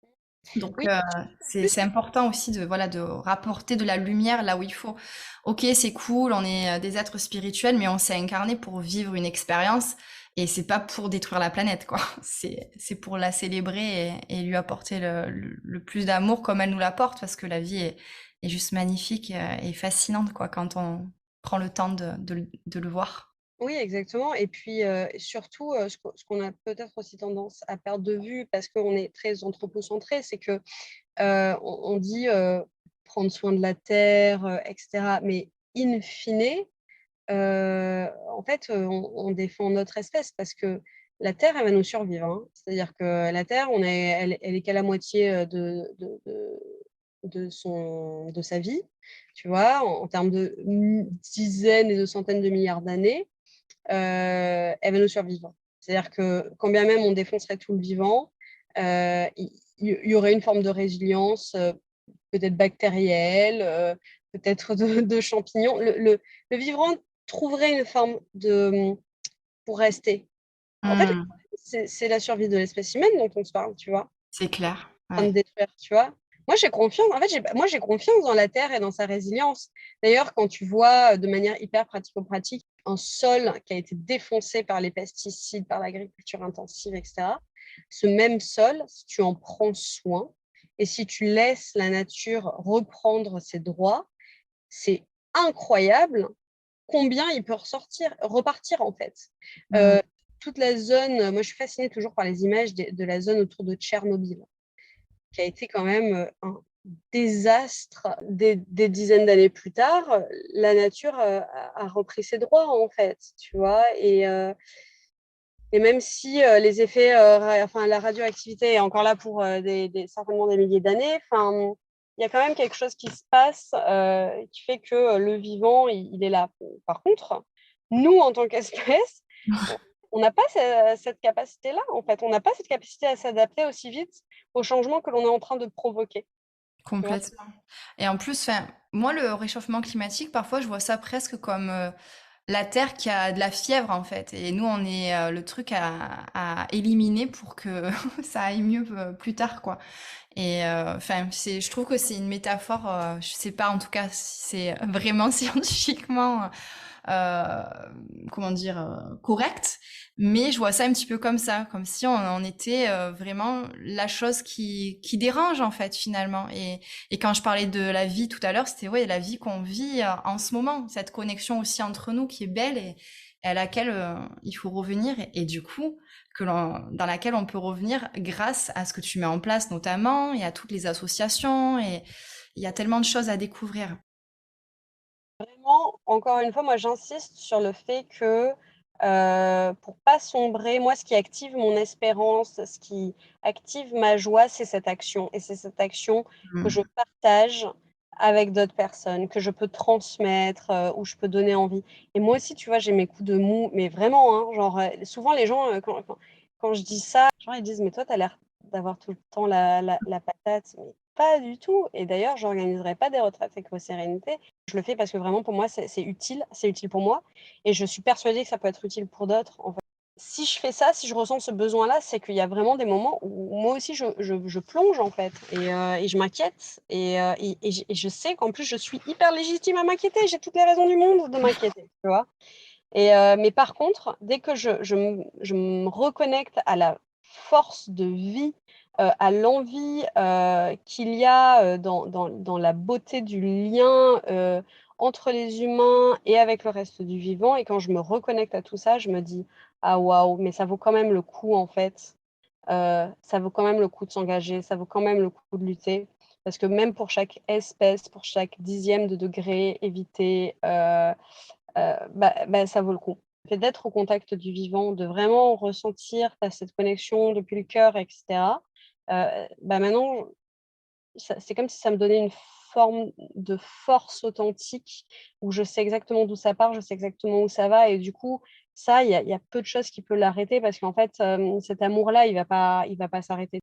Donc, Oui, en c'est plus, important aussi de, voilà, de rapporter de la lumière là où il faut. OK, c'est cool, on est des êtres spirituels, mais on s'est incarné pour vivre une expérience et c'est pas pour détruire la planète, quoi. C'est pour la célébrer et lui apporter le plus d'amour comme elle nous l'apporte, parce que la vie est juste magnifique et fascinante, quoi, quand on prend le temps de le voir. oui, exactement, et puis, surtout, ce qu'on a peut-être aussi tendance à perdre de vue parce qu'on est très anthropocentré, c'est que, on dit, prendre soin de la terre, et cetera, mais in fine, en fait, on défend notre espèce parce que la terre, elle va nous survivre, hein. C'est-à-dire que la terre, elle est qu'à la moitié, de sa vie, tu vois? En termes de dizaines et de centaines de milliards d'années. Elle va nous survivre. C'est-à-dire que quand bien même on défoncerait tout le vivant, il y aurait une forme de résilience, peut-être bactérielle, peut-être de champignons. Le vivant trouverait une forme pour rester. En fait, le Mmh, problème, c'est la survie de l'espèce humaine dont on se parle, tu vois? c'est clair, En train ouais. de détruire, tu vois? Moi, j'ai confiance, en fait, j'ai confiance dans la terre et dans sa résilience. D'ailleurs, quand tu vois, de manière hyper pratico-pratique, un sol qui a été défoncé par les pesticides, par l'agriculture intensive, et cetera, ce même sol, si tu en prends soin et si tu laisses la nature reprendre ses droits, c'est incroyable combien il peut repartir, en fait. Mmh. Heu, Toute la zone, moi, je suis fascinée toujours par les images de la zone autour de Tchernobyl, qui a été quand même, un désastre. Des dizaines d'années plus tard, la nature, a repris ses droits, en fait, tu vois? Et même si, les effets, enfin la radioactivité est encore là pour, certainement des milliers d'années, enfin, il y a quand même quelque chose qui se passe, qui fait que, le vivant, il est là. Par contre, nous, en tant qu'espèce, on n'a pas cette capacité-là, en fait. On n'a pas cette capacité à s'adapter aussi vite aux changements que l'on est en train de provoquer, tu vois? Complètement. Et en plus, enfin, moi, le réchauffement climatique, parfois, je vois ça presque comme la Terre qui a de la fièvre, en fait. Et nous, on est le truc à éliminer pour que ça aille mieux plus tard, quoi. Et enfin, je trouve que c'est une métaphore, je sais pas en tout cas si c'est vraiment scientifiquement comment dire, correcte, mais je vois ça un petit peu comme ça, comme si on était vraiment la chose qui dérange en fait finalement. Et quand je parlais de la vie tout à l'heure, c'était ouais, la vie qu'on vit en ce moment, cette connexion aussi entre nous qui est belle et à laquelle il faut revenir et du coup dans laquelle on peut revenir grâce à ce que tu mets en place notamment et à toutes les associations et il y a tellement de choses à découvrir. Vraiment, encore une fois, moi, j'insiste sur le fait que, pour pas sombrer, moi, ce qui active mon espérance, ce qui active ma joie, c'est cette action et c'est cette action que je Mm. partage avec d'autres personnes, que je peux transmettre, où je peux donner envie et moi aussi, tu vois, j'ai mes coups de mou, mais vraiment, hein, genre, souvent les gens, quand je dis ça, genre, ils disent: «Mais toi, tu as l'air d'avoir tout le temps la patate», mais pas du tout et d'ailleurs, j'organiserai pas des retraites éco-sérénité. Je le fais parce que vraiment pour moi c'est utile pour moi et je suis persuadée que ça peut être utile pour d'autres, en fait. Si je fais ça, si je ressens ce besoin-là, c'est qu'il y a vraiment des moments où moi aussi je plonge en fait et je m'inquiète et je sais qu'en plus je suis hyper légitime à m'inquiéter. J'ai toutes les raisons du monde de m'inquiéter, tu vois? Mais par contre, dès que je me reconnecte à la force de vie, à l'envie, qu'il y a, dans la beauté du lien, entre les humains et avec le reste du vivant et quand je me reconnecte à tout ça, je me dis: «Ah waouh, mais ça vaut quand même le coup en fait, ça vaut quand même le coup de s'engager, ça vaut quand même le coup de lutter». Parce que même pour chaque espèce, pour chaque dixième de degré évité, ça vaut le coup. Le fait d'être au contact du vivant, de vraiment ressentir, tu cette connexion depuis le cœur et cetera, maintenant, ça c'est comme si ça me donnait une forme de force authentique où je sais exactement d'où ça part, je sais exactement où ça va et du coup, ça, il y a peu de choses qui peut l'arrêter parce qu'en fait, cet amour-là, il va pas s'arrêter.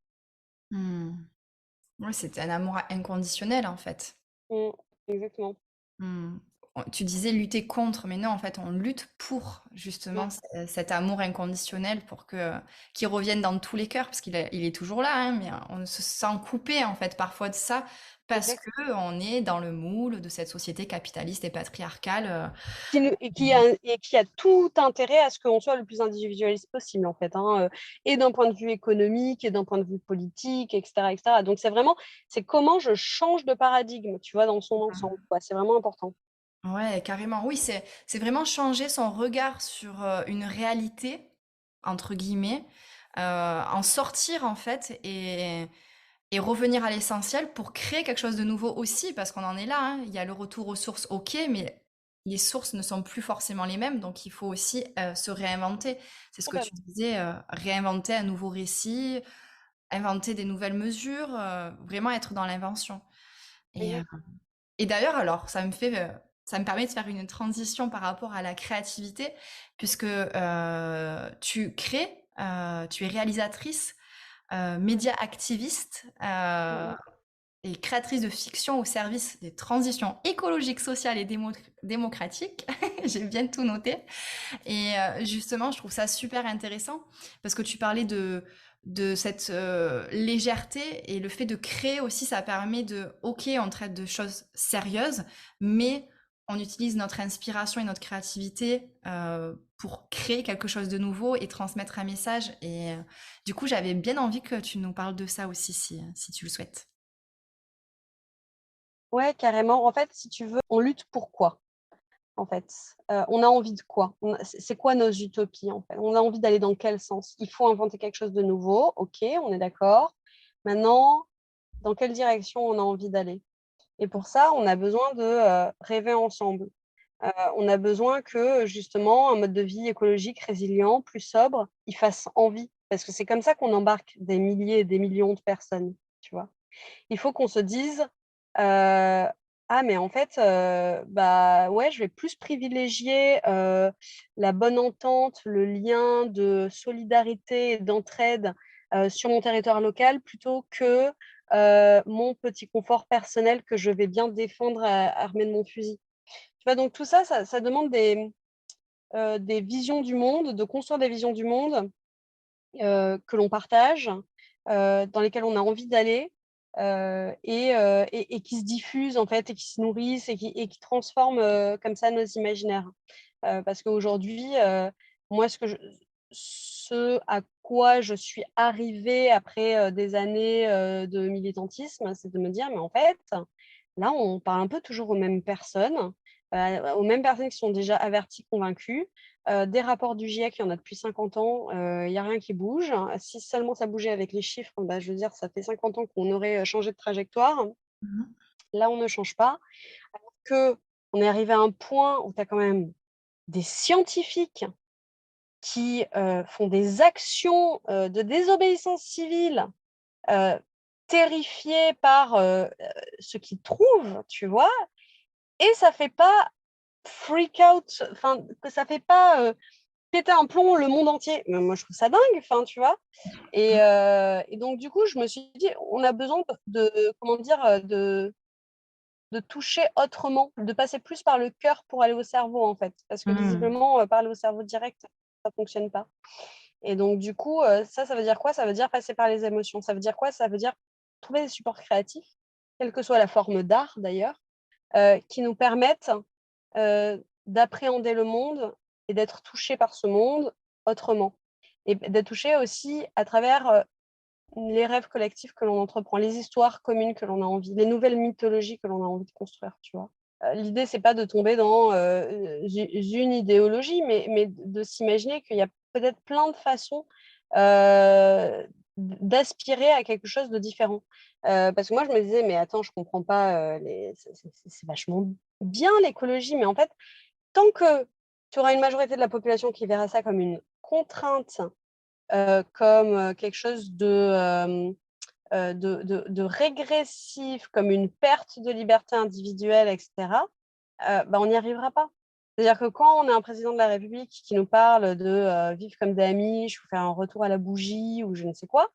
Mm. Ouais, c'était un amour inconditionnel en fait. Mmh, exactement. Mmh. Tu disais lutter contre, mais non, en fait, on lutte pour Ouais, justement cet amour inconditionnel pour qu'il revienne dans tous les cœurs, parce il est toujours là, hein, mais on se sent coupé en fait parfois de ça parce exact. que on est dans le moule de cette société capitaliste et patriarcale. Qui ne et qui a tout intérêt à ce qu'on soit le plus individualiste possible, en fait, hein, et d'un point de vue économique et d'un point de vue politique et cetera. Donc c'est comment je change de paradigme, tu vois, dans son ensemble, quoi. C'est vraiment important. Ouais, carrément. Oui, c'est vraiment changer son regard sur une réalité, entre guillemets, en sortir en fait et revenir à l'essentiel pour créer quelque chose de nouveau aussi, parce qu'on en est là, hein. Il y a le retour aux sources, ok, mais les sources ne sont plus forcément les mêmes, donc il faut aussi se réinventer. C'est ce que tu Complètement. disais, réinventer un nouveau récit, inventer des nouvelles mesures, vraiment être dans l'invention. Et, Exact. et d'ailleurs, alors, ça me permet de faire une transition par rapport à la créativité, puisque tu crées, tu es réalisatrice, média activiste Mmh. et créatrice de fiction au service des transitions écologiques, sociales et démocratiques. J'ai bien tout noté. Et justement, je trouve ça super intéressant parce que tu parlais de cette légèreté et le fait de créer aussi, ça permet de, ok, on traite de choses sérieuses, mais on utilise notre inspiration et notre créativité pour créer quelque chose de nouveau et transmettre un message. Et du coup, j'avais bien envie que tu nous parles de ça aussi, si tu le souhaites. Ouais, carrément. En fait, si tu veux, on lutte pour quoi, en fait? On a envie de quoi? C'est quoi nos utopies, en fait? On a envie d'aller dans quel sens? Il faut inventer quelque chose de nouveau, OK, on est d'accord. Maintenant, dans quelle direction on a envie d'aller? Et pour ça, on a besoin de, rêver ensemble. On a besoin que, justement, un mode de vie écologique, résilient, plus sobre, il fasse envie. Parce que c'est comme ça qu'on embarque des milliers et des millions de personnes, tu vois? Il faut qu'on se dise, «Ah mais en fait, ouais, je vais plus privilégier, la bonne entente, le lien de solidarité et d'entraide, sur mon territoire local plutôt que, mon petit confort personnel que je vais bien défendre à armée de mon fusil». Tu vois? Donc tout ça, ça demande des visions du monde, de construire des visions du monde, que l'on partage, dans lesquelles on a envie d'aller et qui se diffusent en fait et qui se nourrissent et qui transforment comme ça nos imaginaires. Parce qu'aujourd'hui, moi, ce à quoi je suis arrivée après des années de militantisme, c'est de me dire, mais en fait, là, on parle un peu toujours aux mêmes personnes qui sont déjà averties, convaincues. Des rapports du GIEC, il y en a depuis 50 ans, il n'y a rien qui bouge. Si seulement ça bougeait avec les chiffres, bah, je veux dire, ça fait 50 ans qu'on aurait changé de trajectoire. Mmh. Là, on ne change pas. Que on est arrivé à un point où tu as quand même des scientifiques qui font des actions de désobéissance civile, heu, terrifiés par ce qu'ils trouvent, tu vois? Et ça fait pas freak out, enfin, que ça fait pas péter un plomb le monde entier. Mais moi, je trouve ça dingue, enfin, tu vois? Et donc du coup, je me suis dit: «On a besoin comment dire? De toucher autrement, de passer plus par le cœur pour aller au cerveau, en fait. Parce que Mmh. visiblement, parler au cerveau direct, ça fonctionne pas. Et donc, du coup, ça veut dire quoi? Ça veut dire passer par les émotions. Ça veut dire quoi? Ça veut dire trouver des supports créatifs, quelle que soit la forme d'art d'ailleurs, qui nous permettent d'appréhender le monde et d'être touché par ce monde autrement. Et d'être touché aussi à travers les rêves collectifs que l'on entreprend, les histoires communes que l'on a envie, les nouvelles mythologies que l'on a envie de construire, tu vois. L'idée, c'est pas de tomber dans une idéologie, mais de s'imaginer qu'il y a peut-être plein de façons d'aspirer à quelque chose de différent. Parce que moi, je me disais, mais attends, je comprends pas, c'est vachement bien l'écologie, mais en fait, tant que tu auras une majorité de la population qui verra ça comme une contrainte, comme quelque chose de régressif, comme une perte de liberté individuelle, et cetera, bah, on n'y arrivera pas. C'est-à-dire que quand on a un président de la République qui nous parle de vivre comme des amis, je vous fais un retour à la bougie ou je ne sais quoi,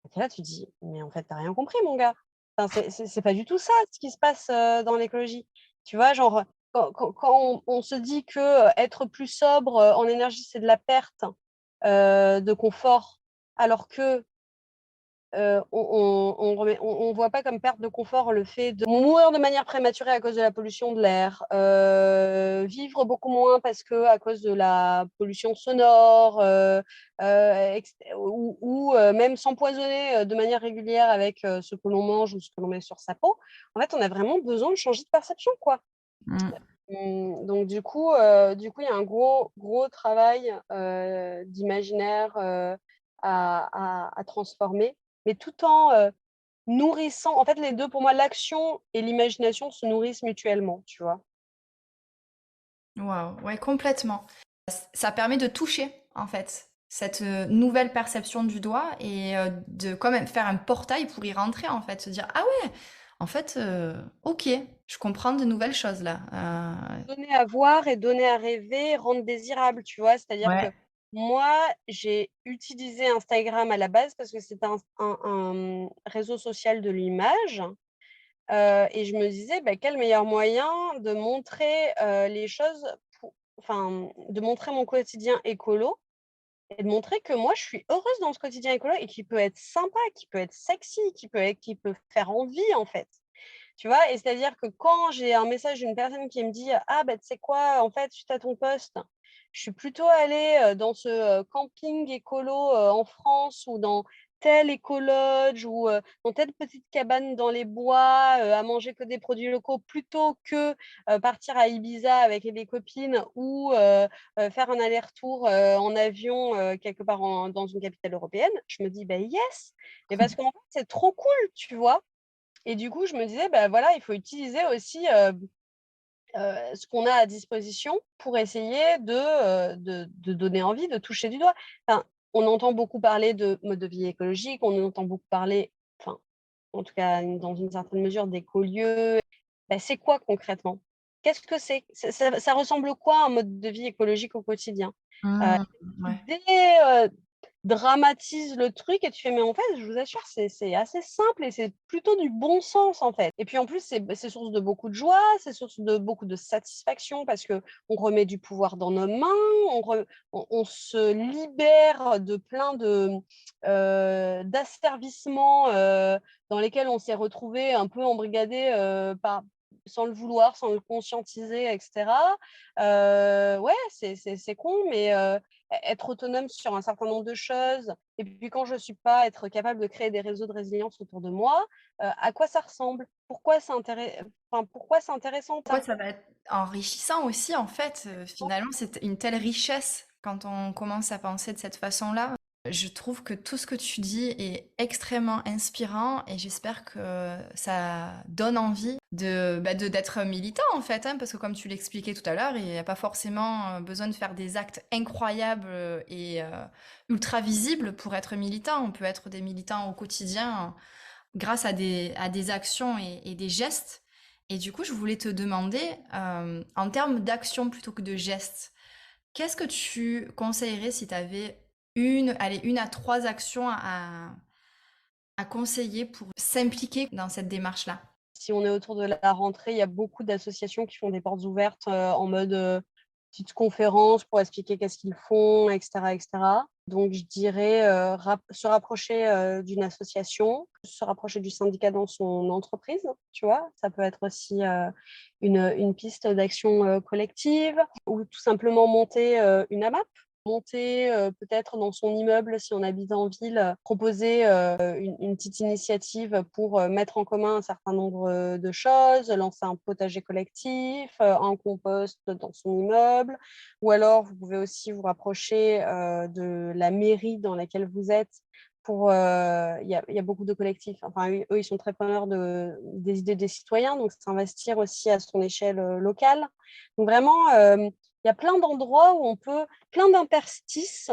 et là, tu te dis, mais en fait, tu rien compris, mon gars. Enfin, c'est pas du tout ça ce qui se passe dans l'écologie. Tu vois, genre, quand on se dit que être plus sobre en énergie, c'est de la perte de confort, alors que on voit pas comme perte de confort le fait de mourir de manière prématurée à cause de la pollution de l'air, vivre beaucoup moins parce que à cause de la pollution sonore, même s'empoisonner de manière régulière avec ce que l'on mange ou ce que l'on met sur sa peau. En fait, on a vraiment besoin de changer de perception, quoi. Mmh. Donc il y a un gros travail d'imaginaire à transformer, mais tout en nourrissant. En fait, les deux, pour moi, l'action et l'imagination se nourrissent mutuellement, tu vois. Waouh, ouais, complètement. Ça permet de toucher, en fait, cette nouvelle perception du doigt et de quand même faire un portail pour y rentrer, en fait, se dire, ah ouais, en fait, ok, je comprends de nouvelles choses là. Donner à voir et donner à rêver, rendre désirable, tu vois. C'est-à-dire que Ouais. moi, j'ai utilisé Instagram à la base parce que c'est un réseau social de l'image. Et je me disais, bah, quel meilleur moyen de montrer les choses, enfin, de montrer mon quotidien écolo et de montrer que moi, je suis heureuse dans ce quotidien écolo et qui peut être sympa, qui peut être sexy, qui peut faire envie, en fait. Tu vois? Et c'est-à-dire que quand j'ai un message d'une personne qui me dit: «Ah bah, tu sais quoi? En fait, suite à ton post, je suis plutôt allée, dans ce, camping écolo, en France ou dans tel écologe ou, dans telle petite cabane dans les bois, à manger que des produits locaux plutôt que, partir à Ibiza avec des copines ou, faire un aller-retour, en avion, quelque part dans une capitale européenne». Je me dis: «Bah, yes!» et parce qu'en fait, c'est trop cool, tu vois? Et du coup, je me disais, bah, voilà, il faut utiliser aussi, ce qu'on a à disposition pour essayer de donner envie, de toucher du doigt. Enfin, on entend beaucoup parler de mode de vie écologique, on entend beaucoup parler, enfin, en tout cas, dans une certaine mesure, d'écolieux. Bah, c'est quoi concrètement? Qu'est-ce que c'est? Ça ressemble quoi un mode de vie écologique au quotidien? Heu, Mmh, ouais. l'idée, dramatisent le truc et tu fais: «Mais en fait, je vous assure, c'est assez simple et c'est plutôt du bon sens, en fait» et puis, en plus, c'est source de beaucoup de joie, c'est source de beaucoup de satisfaction parce qu'on remet du pouvoir dans nos mains, on se libère de plein d'asservissements, dans lesquels on s'est retrouvé un peu embrigadé, par sans le vouloir, sans le conscientiser et cetera. Ouais, c'est con, mais être autonome sur un certain nombre de choses et puis quand je suis pas, être capable de créer des réseaux de résilience autour de moi, à quoi ça ressemble? Pourquoi c'est intéressant Pourquoi ça? ça va être enrichissant aussi, en fait, finalement, c'est une telle richesse quand on commence à penser de cette façon-là. Je trouve que tout ce que tu dis est extrêmement inspirant et j'espère que ça donne envie d'être militant, en fait, hein, parce que comme tu l'expliquais tout à l'heure, il n'y a pas forcément besoin de faire des actes incroyables et ultra visibles pour être militant. On peut être des militants au quotidien grâce à des actions et des gestes. Et du coup, je voulais te demander, en termes d'actions plutôt que de gestes, qu'est-ce que tu conseillerais si tu avais une à trois actions à conseiller pour s'impliquer dans cette démarche-là? Si on est autour de la rentrée, il y a beaucoup d'associations qui font des portes ouvertes, en mode, petites conférences pour expliquer qu'est-ce qu'ils font et cetera et cetera. Donc je dirais, se rapprocher, d'une association, se rapprocher du syndicat dans son entreprise, tu vois? Ça peut être aussi, une piste d'action, collective ou tout simplement monter, une AMAP. Monter, peut-être dans son immeuble si on habite en ville, proposer, une petite initiative pour, mettre en commun un certain nombre, de choses, lancer un potager collectif, un compost dans son immeuble ou alors vous pouvez aussi vous rapprocher, de la mairie dans laquelle vous êtes pour, il y a beaucoup de collectifs, enfin eux, ils sont très preneurs des idées des citoyens, donc s'investir aussi à son échelle, locale. Donc vraiment, il y a plein d'endroits où on peut plein d'interstices,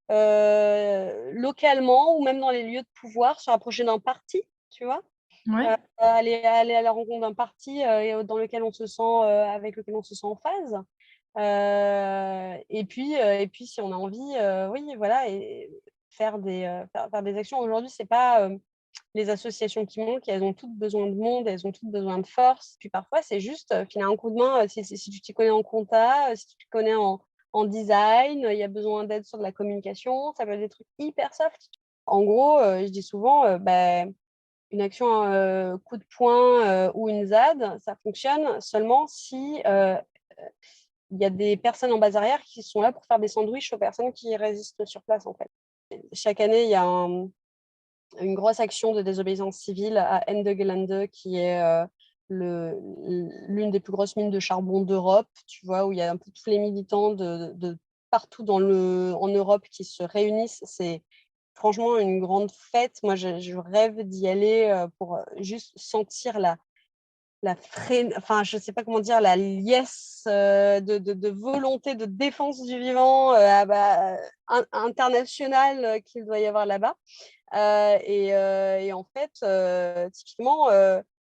localement ou même dans les lieux de pouvoir, se rapprocher d'un parti, tu vois? Ouais. Aller à la rencontre d'un parti, et dans lequel on se sent, avec lequel on se sent en phase. Et puis si on a envie, oui, voilà et faire des actions. Aujourd'hui, c'est pas, les associations qui manquent, elles ont toutes besoin de monde, elles ont toutes besoin de force. Puis parfois, c'est juste, filer un coup de main, si tu t'y connais en compta, si tu t'y connais en design, il y a besoin d'aide sur de la communication, ça peut être des trucs hyper soft. En gros, je dis souvent, une action, coup de poing, ou une ZAD, ça fonctionne seulement si, il y a des personnes en base arrière qui sont là pour faire des sandwichs aux personnes qui résistent sur place, en fait. Chaque année, il y a une grosse action de désobéissance civile à Ende Gelände qui est, l'une des plus grosses mines de charbon d'Europe, tu vois? Où il y a un peu tous les militants de partout en Europe qui se réunissent. C'est franchement une grande fête. Moi, je rêve d'y aller, pour, juste sentir enfin, je sais pas comment dire, la liesse, de volonté de défense du vivant, internationale, qu'il doit y avoir là-bas. Et en fait, typiquement,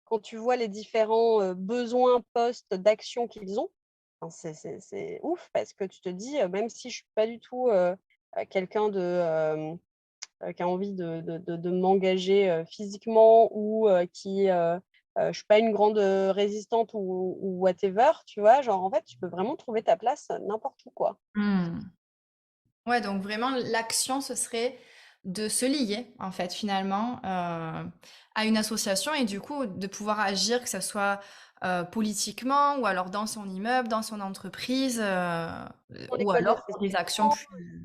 quand tu vois les différents, besoins, postes d'action qu'ils ont, enfin, c'est ouf parce que tu te dis, même si je suis pas du tout, quelqu'un qui a envie de m'engager, physiquement ou je suis pas une grande, résistante ou whatever, tu vois? Genre, en fait, tu peux vraiment trouver ta place, n'importe où, quoi. Mmh. Ouais, donc vraiment, l'action, ce serait de se lier, en fait, finalement, à une association et du coup, de pouvoir agir, que ce soit politiquement ou alors dans son immeuble, dans son entreprise, Ton ou école de alors pour des actions gestion. plus...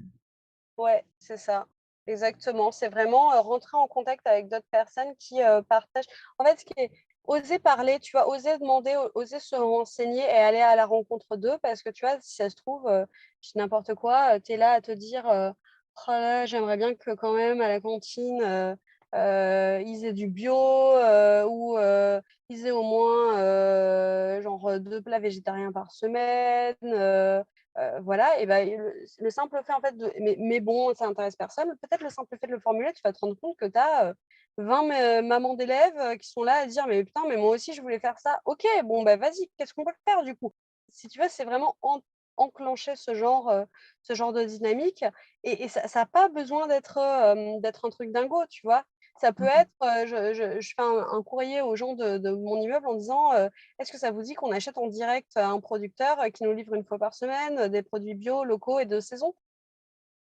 Ouais, c'est ça, exactement. C'est vraiment, rentrer en contact avec d'autres personnes qui, partagent en fait, ce qui est oser parler, tu vois? Oser demander, oser se renseigner et aller à la rencontre d'eux parce que, tu vois, si ça se trouve, je dis n'importe quoi, tu es là à te dire, «Oh là là, j'aimerais bien que quand même à la cantine, ils aient du bio, ou ils aient au moins, genre, 2 plats végétariens par semaine, voilà et ben le simple fait en fait de mais bon, ça intéresse personne. Peut-être le simple fait de le formuler, tu vas te rendre compte que tu as, 20 mamans d'élèves, qui sont là à dire: «Mais putain, mais moi aussi je voulais faire ça». OK, bon bah vas-y, qu'est-ce qu'on peut faire du coup? Si tu veux, c'est vraiment enclencher ce genre de dynamique et ça a pas besoin d'être un truc dingo, tu vois? Ça peut Mmh. être, je fais un courrier aux gens de mon immeuble en disant, «Est-ce que ça vous dit qu'on achète en direct à un producteur, qui nous livre une fois par semaine, des produits bio, locaux et de saison?»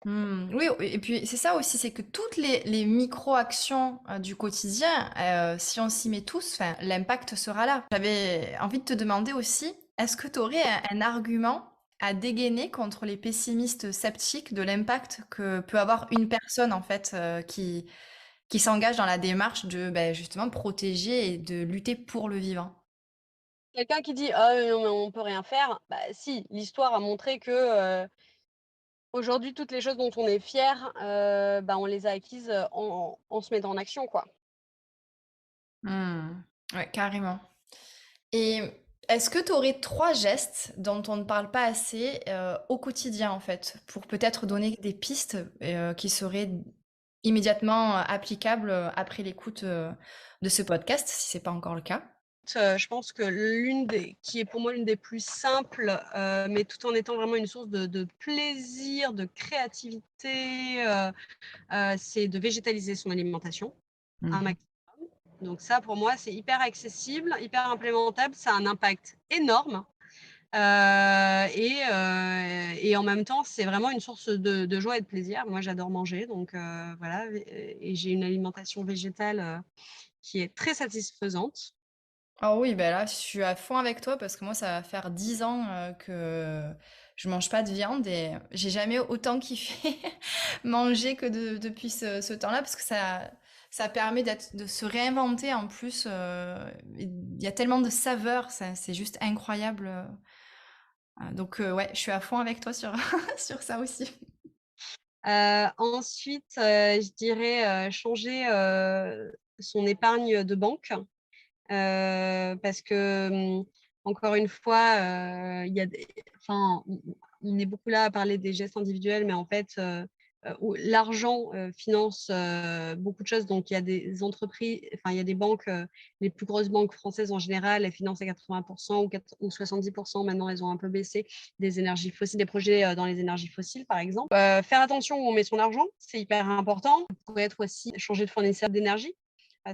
Oui, et puis c'est ça aussi, c'est que toutes les micro-actions du quotidien, si on s'y met tous, enfin, l'impact sera là. J'avais envie de te demander aussi, est-ce que tu aurais un argument à dégainer contre les pessimistes sceptiques de l'impact que peut avoir une personne en fait qui s'engage dans la démarche de ben, justement protéger et de lutter pour le vivant? Quelqu'un qui dit: «Ah, non, mais on peut rien faire», bah si, l'histoire a montré que, aujourd'hui, toutes les choses dont on est fier, bah, on les a acquises, en se mettant en action, quoi. Hmm. Ouais, carrément. Et est-ce que tu aurais 3 gestes dont on ne parle pas assez, au quotidien, en fait, pour peut-être donner des pistes, qui seraient immédiatement, applicables, après l'écoute, de ce podcast, si c'est pas encore le cas? Je pense que l'une des qui est pour moi l'une des plus simples, mais tout en étant vraiment une source de plaisir, de créativité, c'est de végétaliser son alimentation, un Mmh. maximum. Donc ça, pour moi, c'est hyper accessible, hyper implémentable, ça a un impact énorme, et en même temps, c'est vraiment une source de joie et de plaisir. Moi, j'adore manger, donc voilà, et j'ai une alimentation végétale, qui est très satisfaisante. Ah oui, ben là, je suis à fond avec toi parce que moi, ça va faire 10 ans, que je mange pas de viande et j'ai jamais autant kiffé manger que depuis ce temps-là parce que ça permet de se réinventer en plus. Il y a tellement de saveurs, c'est juste incroyable. Donc, ouais, je suis à fond avec toi sur, sur ça aussi. Ensuite, je dirais, changer, son épargne de banque. Parce que, encore une fois, il y a des enfin, on est beaucoup là à parler des gestes individuels, mais en fait, où l'argent, finance, beaucoup de choses. Donc il y a des entreprises enfin, il y a des banques, les plus grosses banques françaises en général, elles financent à 80 ou 70. Maintenant, elles ont un peu baissé, des énergies fossiles, des projets, dans les énergies fossiles, par exemple. Faire attention où on met son argent, c'est hyper important. Vous pourrait être aussi changer de fournisseur d'énergie.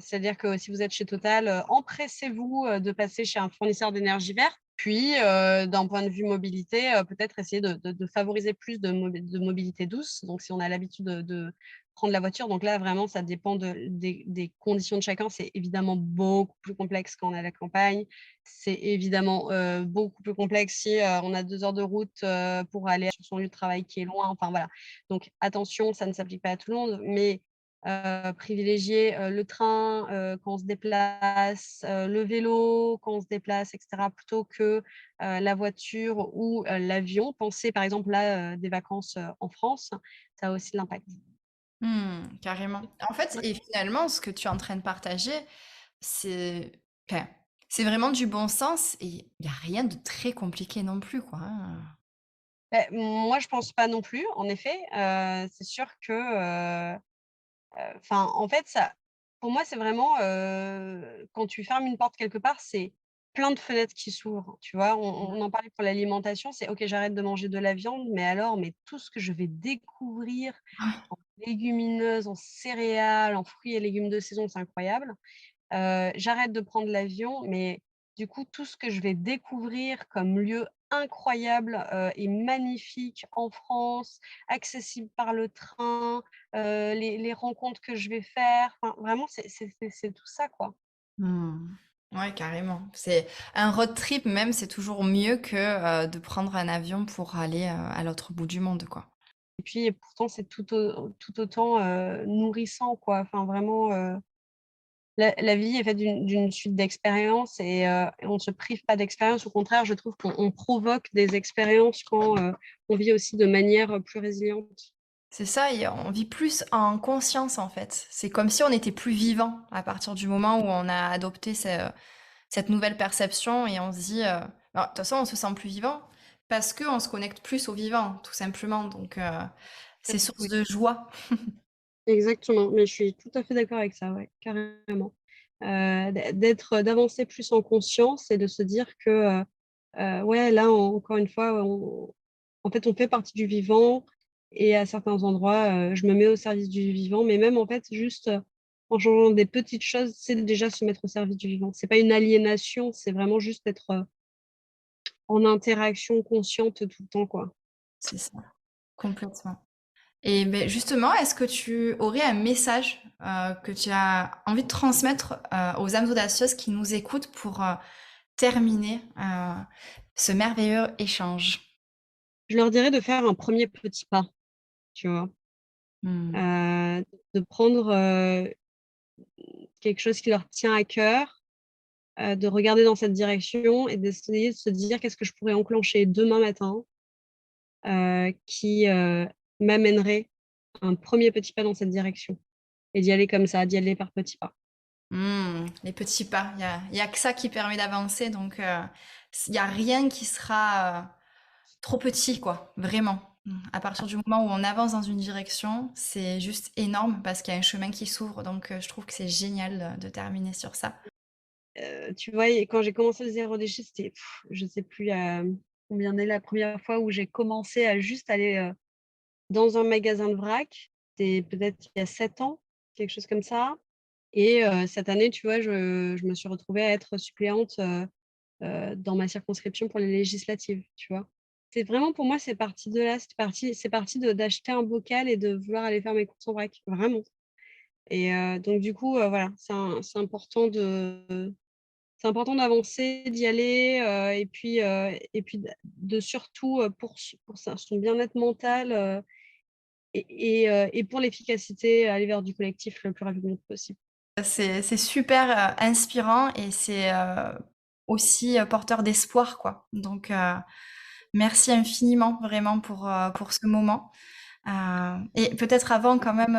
C'est-à-dire que si vous êtes chez Total, empressez-vous, de passer chez un fournisseur d'énergie verte. Puis, d'un point de vue mobilité, peut-être essayer de favoriser plus de mobilité douce. Donc si on a l'habitude de prendre la voiture, donc là vraiment ça dépend des conditions de chacun. C'est évidemment beaucoup plus complexe quand on est à la campagne. C'est évidemment, beaucoup plus complexe si, on a 2 heures de route, pour aller sur son lieu de travail qui est loin. Enfin voilà. Donc attention, ça ne s'applique pas à tout le monde, mais privilégier, le train, quand on se déplace, le vélo quand on se déplace et cetera, plutôt que, la voiture ou, l'avion. Penser par exemple là, des vacances, en France, ça a aussi de l'impact. Carrément. En fait, et finalement, ce que tu es en train de partager, c'est enfin, c'est vraiment du bon sens et il y a rien de très compliqué non plus, quoi, hein. Moi je pense pas non plus, en effet, c'est sûr que, enfin, en fait, ça pour moi, c'est vraiment, quand tu fermes une porte quelque part, c'est plein de fenêtres qui s'ouvrent, tu vois? On en parlait pour l'alimentation, c'est: «OK, j'arrête de manger de la viande, mais alors, mais tout ce que je vais découvrir en légumineuses, en céréales, en fruits et légumes de saison, c'est incroyable». J'arrête de prendre l'avion, mais du coup, tout ce que je vais découvrir comme lieu incroyable, et magnifique en France, accessible par le train, les rencontres que je vais faire, enfin, vraiment, c'est tout ça, quoi. Mmh. Ouais, carrément. C'est un road trip même, c'est toujours mieux que, de prendre un avion pour aller, à l'autre bout du monde, quoi. Et puis et pourtant, c'est tout autant, nourrissant, quoi. Enfin, vraiment, la vie est faite d'une suite d'expériences et on ne se prive pas d'expériences. Au contraire, je trouve qu'on provoque des expériences quand, on vit aussi de manière, plus résiliente. C'est ça et on vit plus en conscience, en fait. C'est comme si on était plus vivant à partir du moment où on a adopté cette nouvelle perception et on se dit, bah, de toute façon, on se sent plus vivant parce qu'on se connecte plus au vivant, tout simplement. Donc, c'est source Oui, de joie. exactement, mais je suis tout à fait d'accord avec ça, ouais, carrément. D'avancer plus en conscience et de se dire que, ouais, là, encore une fois, en fait, on fait partie du vivant et à certains endroits, je me mets au service du vivant, mais même en fait, juste en changeant des petites choses, c'est déjà se mettre au service du vivant. C'est pas une aliénation, c'est vraiment juste être en interaction consciente tout le temps, quoi. C'est ça, complètement. Et ben justement, est-ce que tu aurais un message que tu as envie de transmettre aux âmes audacieuses qui nous écoutent pour terminer ce merveilleux échange? Je leur dirais de faire un premier petit pas, tu vois. Hmm. Euh, de prendre quelque chose qui leur tient à cœur, de regarder dans cette direction et d'essayer de se dire qu'est-ce que je pourrais enclencher demain matin qui m'amènerait un premier petit pas dans cette direction et d'y aller comme ça, d'y aller par petits pas. Les petits pas, y a que ça qui permet d'avancer, donc il n'y a rien qui sera trop petit, quoi, vraiment. À partir du moment où on avance dans une direction, c'est juste énorme parce qu'il y a un chemin qui s'ouvre, donc je trouve que c'est génial de terminer sur ça. Tu vois, et quand j'ai commencé le zéro déchet, c'était, je sais plus combien est la première fois où j'ai commencé à juste aller dans un magasin de vrac. C'était peut-être il y a 7 ans, quelque chose comme ça. Et cette année, tu vois, je me suis retrouvée à être suppléante dans ma circonscription pour les législatives, tu vois. C'est vraiment, pour moi, c'est parti de là, c'est parti d'acheter un bocal et de vouloir aller faire mes courses en vrac, vraiment. Et donc du coup, voilà, c'est important d'avancer, d'y aller, et puis de surtout, pour son bien-être mental, et pour l'efficacité, aller vers du collectif le plus rapidement possible. C'est super inspirant et c'est aussi porteur d'espoir, quoi. Donc, merci infiniment vraiment pour ce moment. Et peut-être avant quand même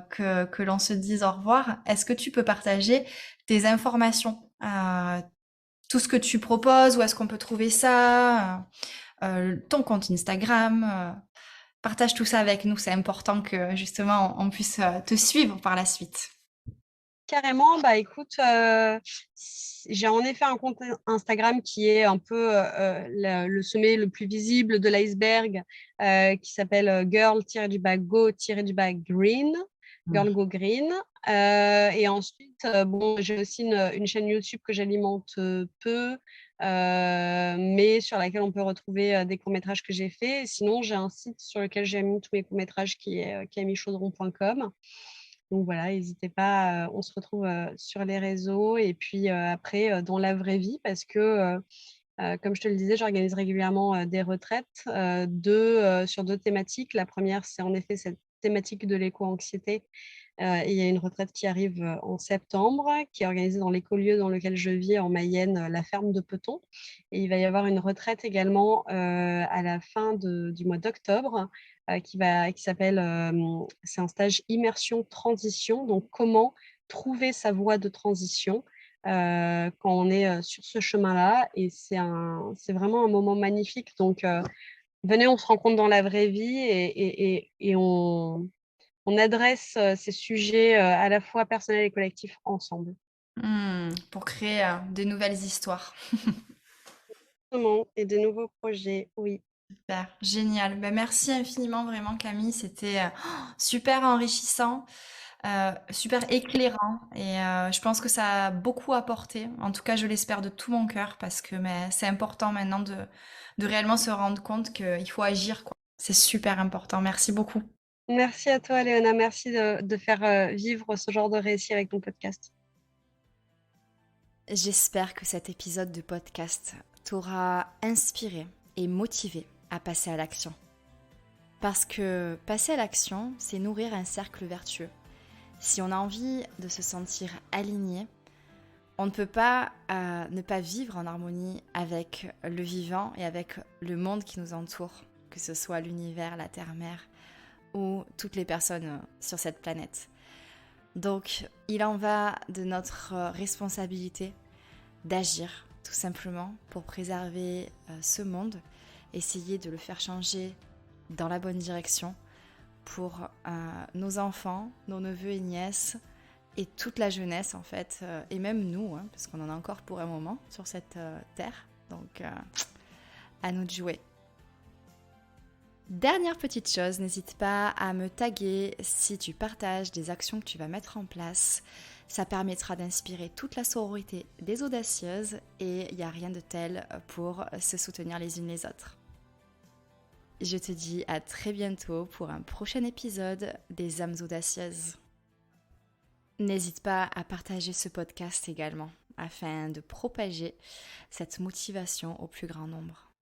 que l'on se dise au revoir, est-ce que tu peux partager tes informations, tout ce que tu proposes, où est-ce qu'on peut trouver ça, ton compte Instagram, partage tout ça avec nous, c'est important que justement on puisse te suivre par la suite. Carrément, bah écoute, j'ai en effet un compte Instagram qui est un peu le sommet le plus visible de l'iceberg, qui s'appelle girl-go-green, Girl Go Green. Et ensuite, bon, j'ai aussi une chaîne YouTube que j'alimente peu, mais sur laquelle on peut retrouver des courts-métrages que j'ai faits. Et sinon, j'ai un site sur lequel j'ai mis tous mes courts-métrages qui est kamichaudron.com. Donc voilà, n'hésitez pas, on se retrouve sur les réseaux et puis après dans la vraie vie parce que, comme je te le disais, j'organise régulièrement des retraites sur deux thématiques. La première, c'est en effet cette thématique de l'éco-anxiété. Et il y a une retraite qui arrive en septembre, qui est organisée dans l'écolieu dans lequel je vis en Mayenne, la ferme de Peton. Et il va y avoir une retraite également à la fin du mois d'octobre qui s'appelle, c'est un stage immersion transition. Donc, comment trouver sa voie de transition quand on est sur ce chemin-là. Et c'est vraiment un moment magnifique. Donc, venez, on se rencontre dans la vraie vie et on adresse ces sujets à la fois personnels et collectifs ensemble. Pour créer de nouvelles histoires. Exactement. Et de nouveaux projets, oui. Super, génial. Ben, merci infiniment vraiment Camille, c'était super enrichissant, super éclairant et je pense que ça a beaucoup apporté. En tout cas, je l'espère de tout mon cœur parce que mais, c'est important maintenant de réellement se rendre compte qu'il faut agir, quoi. C'est super important. Merci beaucoup. Merci à toi, Léona. Merci de faire vivre ce genre de récit avec ton podcast. J'espère que cet épisode de podcast t'aura inspiré et motivé à passer à l'action. Parce que passer à l'action, c'est nourrir un cercle vertueux. Si on a envie de se sentir aligné, on ne peut pas ne pas vivre en harmonie avec le vivant et avec le monde qui nous entoure, que ce soit l'univers, la terre-mère ou toutes les personnes sur cette planète. Donc, il en va de notre responsabilité d'agir tout simplement pour préserver ce monde, essayer de le faire changer dans la bonne direction pour nos enfants, nos neveux et nièces et toute la jeunesse en fait, et même nous, hein, parce qu'on en a encore pour un moment sur cette terre. Donc, à nous de jouer. Dernière petite chose, n'hésite pas à me taguer si tu partages des actions que tu vas mettre en place. Ça permettra d'inspirer toute la sororité des audacieuses et il n'y a rien de tel pour se soutenir les unes les autres. Je te dis à très bientôt pour un prochain épisode des âmes audacieuses. N'hésite pas à partager ce podcast également afin de propager cette motivation au plus grand nombre.